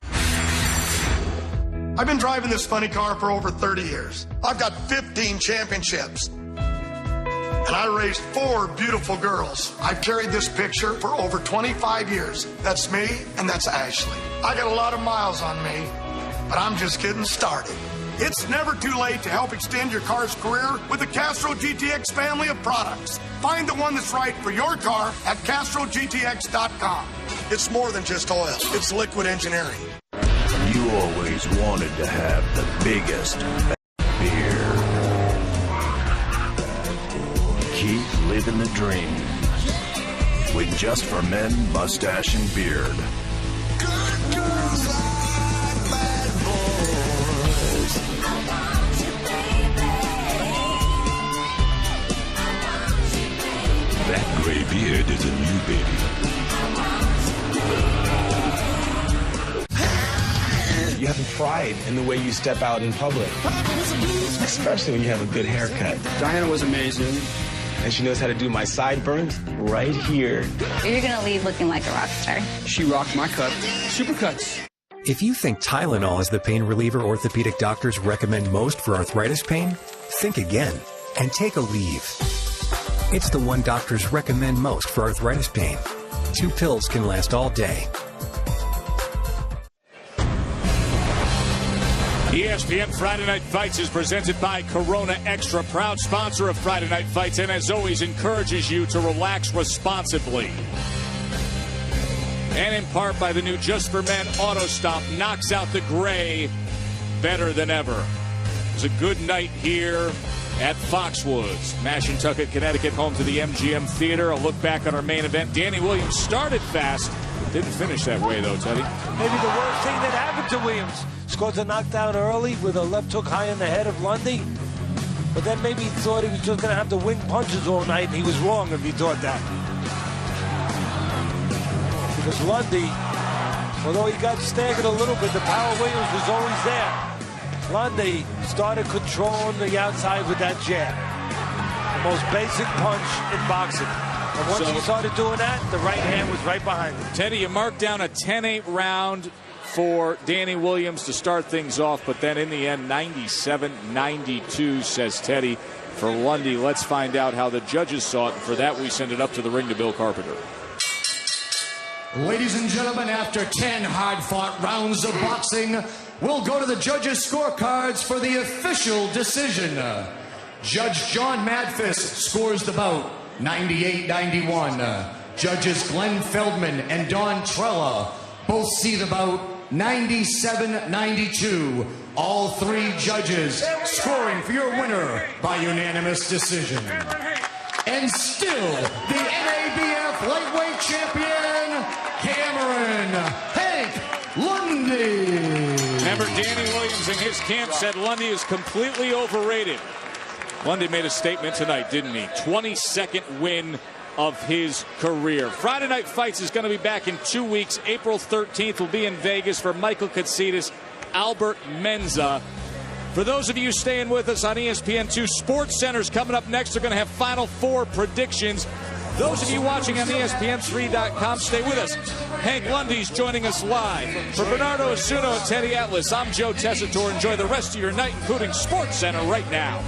I've been driving this funny car for over 30 years. I've got 15 championships. And I raised 4 beautiful girls. I've carried this picture for over 25 years. That's me, and that's Ashley. I got a lot of miles on me, but I'm just getting started. It's never too late to help extend your car's career with the Castro GTX family of products. Find the one that's right for your car at CastroGTX.com. It's more than just oil. It's liquid engineering. You always wanted to have the biggest beer. Keep living the dream with Just for Men mustache and beard. Good girls like bad boys. That gray beard is a new baby. You have pride in the way you step out in public, especially when you have a good haircut. Diana was amazing. And she knows how to do my sideburns right here. You're going to leave looking like a rock star. She rocked my cut. Supercuts. If you think Tylenol is the pain reliever orthopedic doctors recommend most for arthritis pain, think again and take Aleve. It's the one doctors recommend most for arthritis pain. 2 pills can last all day. ESPN Friday Night Fights is presented by Corona Extra, proud sponsor of Friday Night Fights, and as always encourages you to relax responsibly. And in part by the new Just for Men Auto Stop, knocks out the gray better than ever. It was a good night here at Foxwoods, Mashantucket, Connecticut, home to the MGM Theater. A look back on our main event. Dannie Williams started fast, didn't finish that way though, Teddy. Maybe the worst thing that happened to Williams. Scored a knockdown early with a left hook high in the head of Lundy. But then maybe he thought he was just going to have to wing punches all night, and he was wrong if he thought that. Because Lundy, although he got staggered a little bit, the power Williams was always there. Lundy started controlling the outside with that jab. The most basic punch in boxing. And once he started doing that, the right hand was right behind him. Teddy, you marked down a 10-8 round for Dannie Williams to start things off, but then in the end, 97-92, says Teddy, for Lundy. Let's find out how the judges saw it, and for that we send it up to the ring to Bill Carpenter. Ladies and gentlemen, after 10 hard-fought rounds of boxing, we'll go to the judges' scorecards for the official decision. Judge John Madfis scores the bout 98-91. Judges Glenn Feldman and Don Trella both see the bout 97-92. All three judges scoring for your winner by unanimous decision. And still, the NABF lightweight champion, Cameron Hank Lundy. Remember, Danny Williams in his camp said Lundy is completely overrated. Lundy made a statement tonight, didn't he? 22nd win of his career. Friday Night Fights is going to be back in 2 weeks. April 13th will be in Vegas for Michael Katsidis, Albert Menza. For those of you staying with us on ESPN2, Sports Center's coming up next. They're going to have Final Four predictions. Those of you watching on ESPN3.com, stay with us. Hank Lundy's joining us live. For Bernardo Asuno and Teddy Atlas, I'm Joe Tessitore. Enjoy the rest of your night, including Sports Center right now.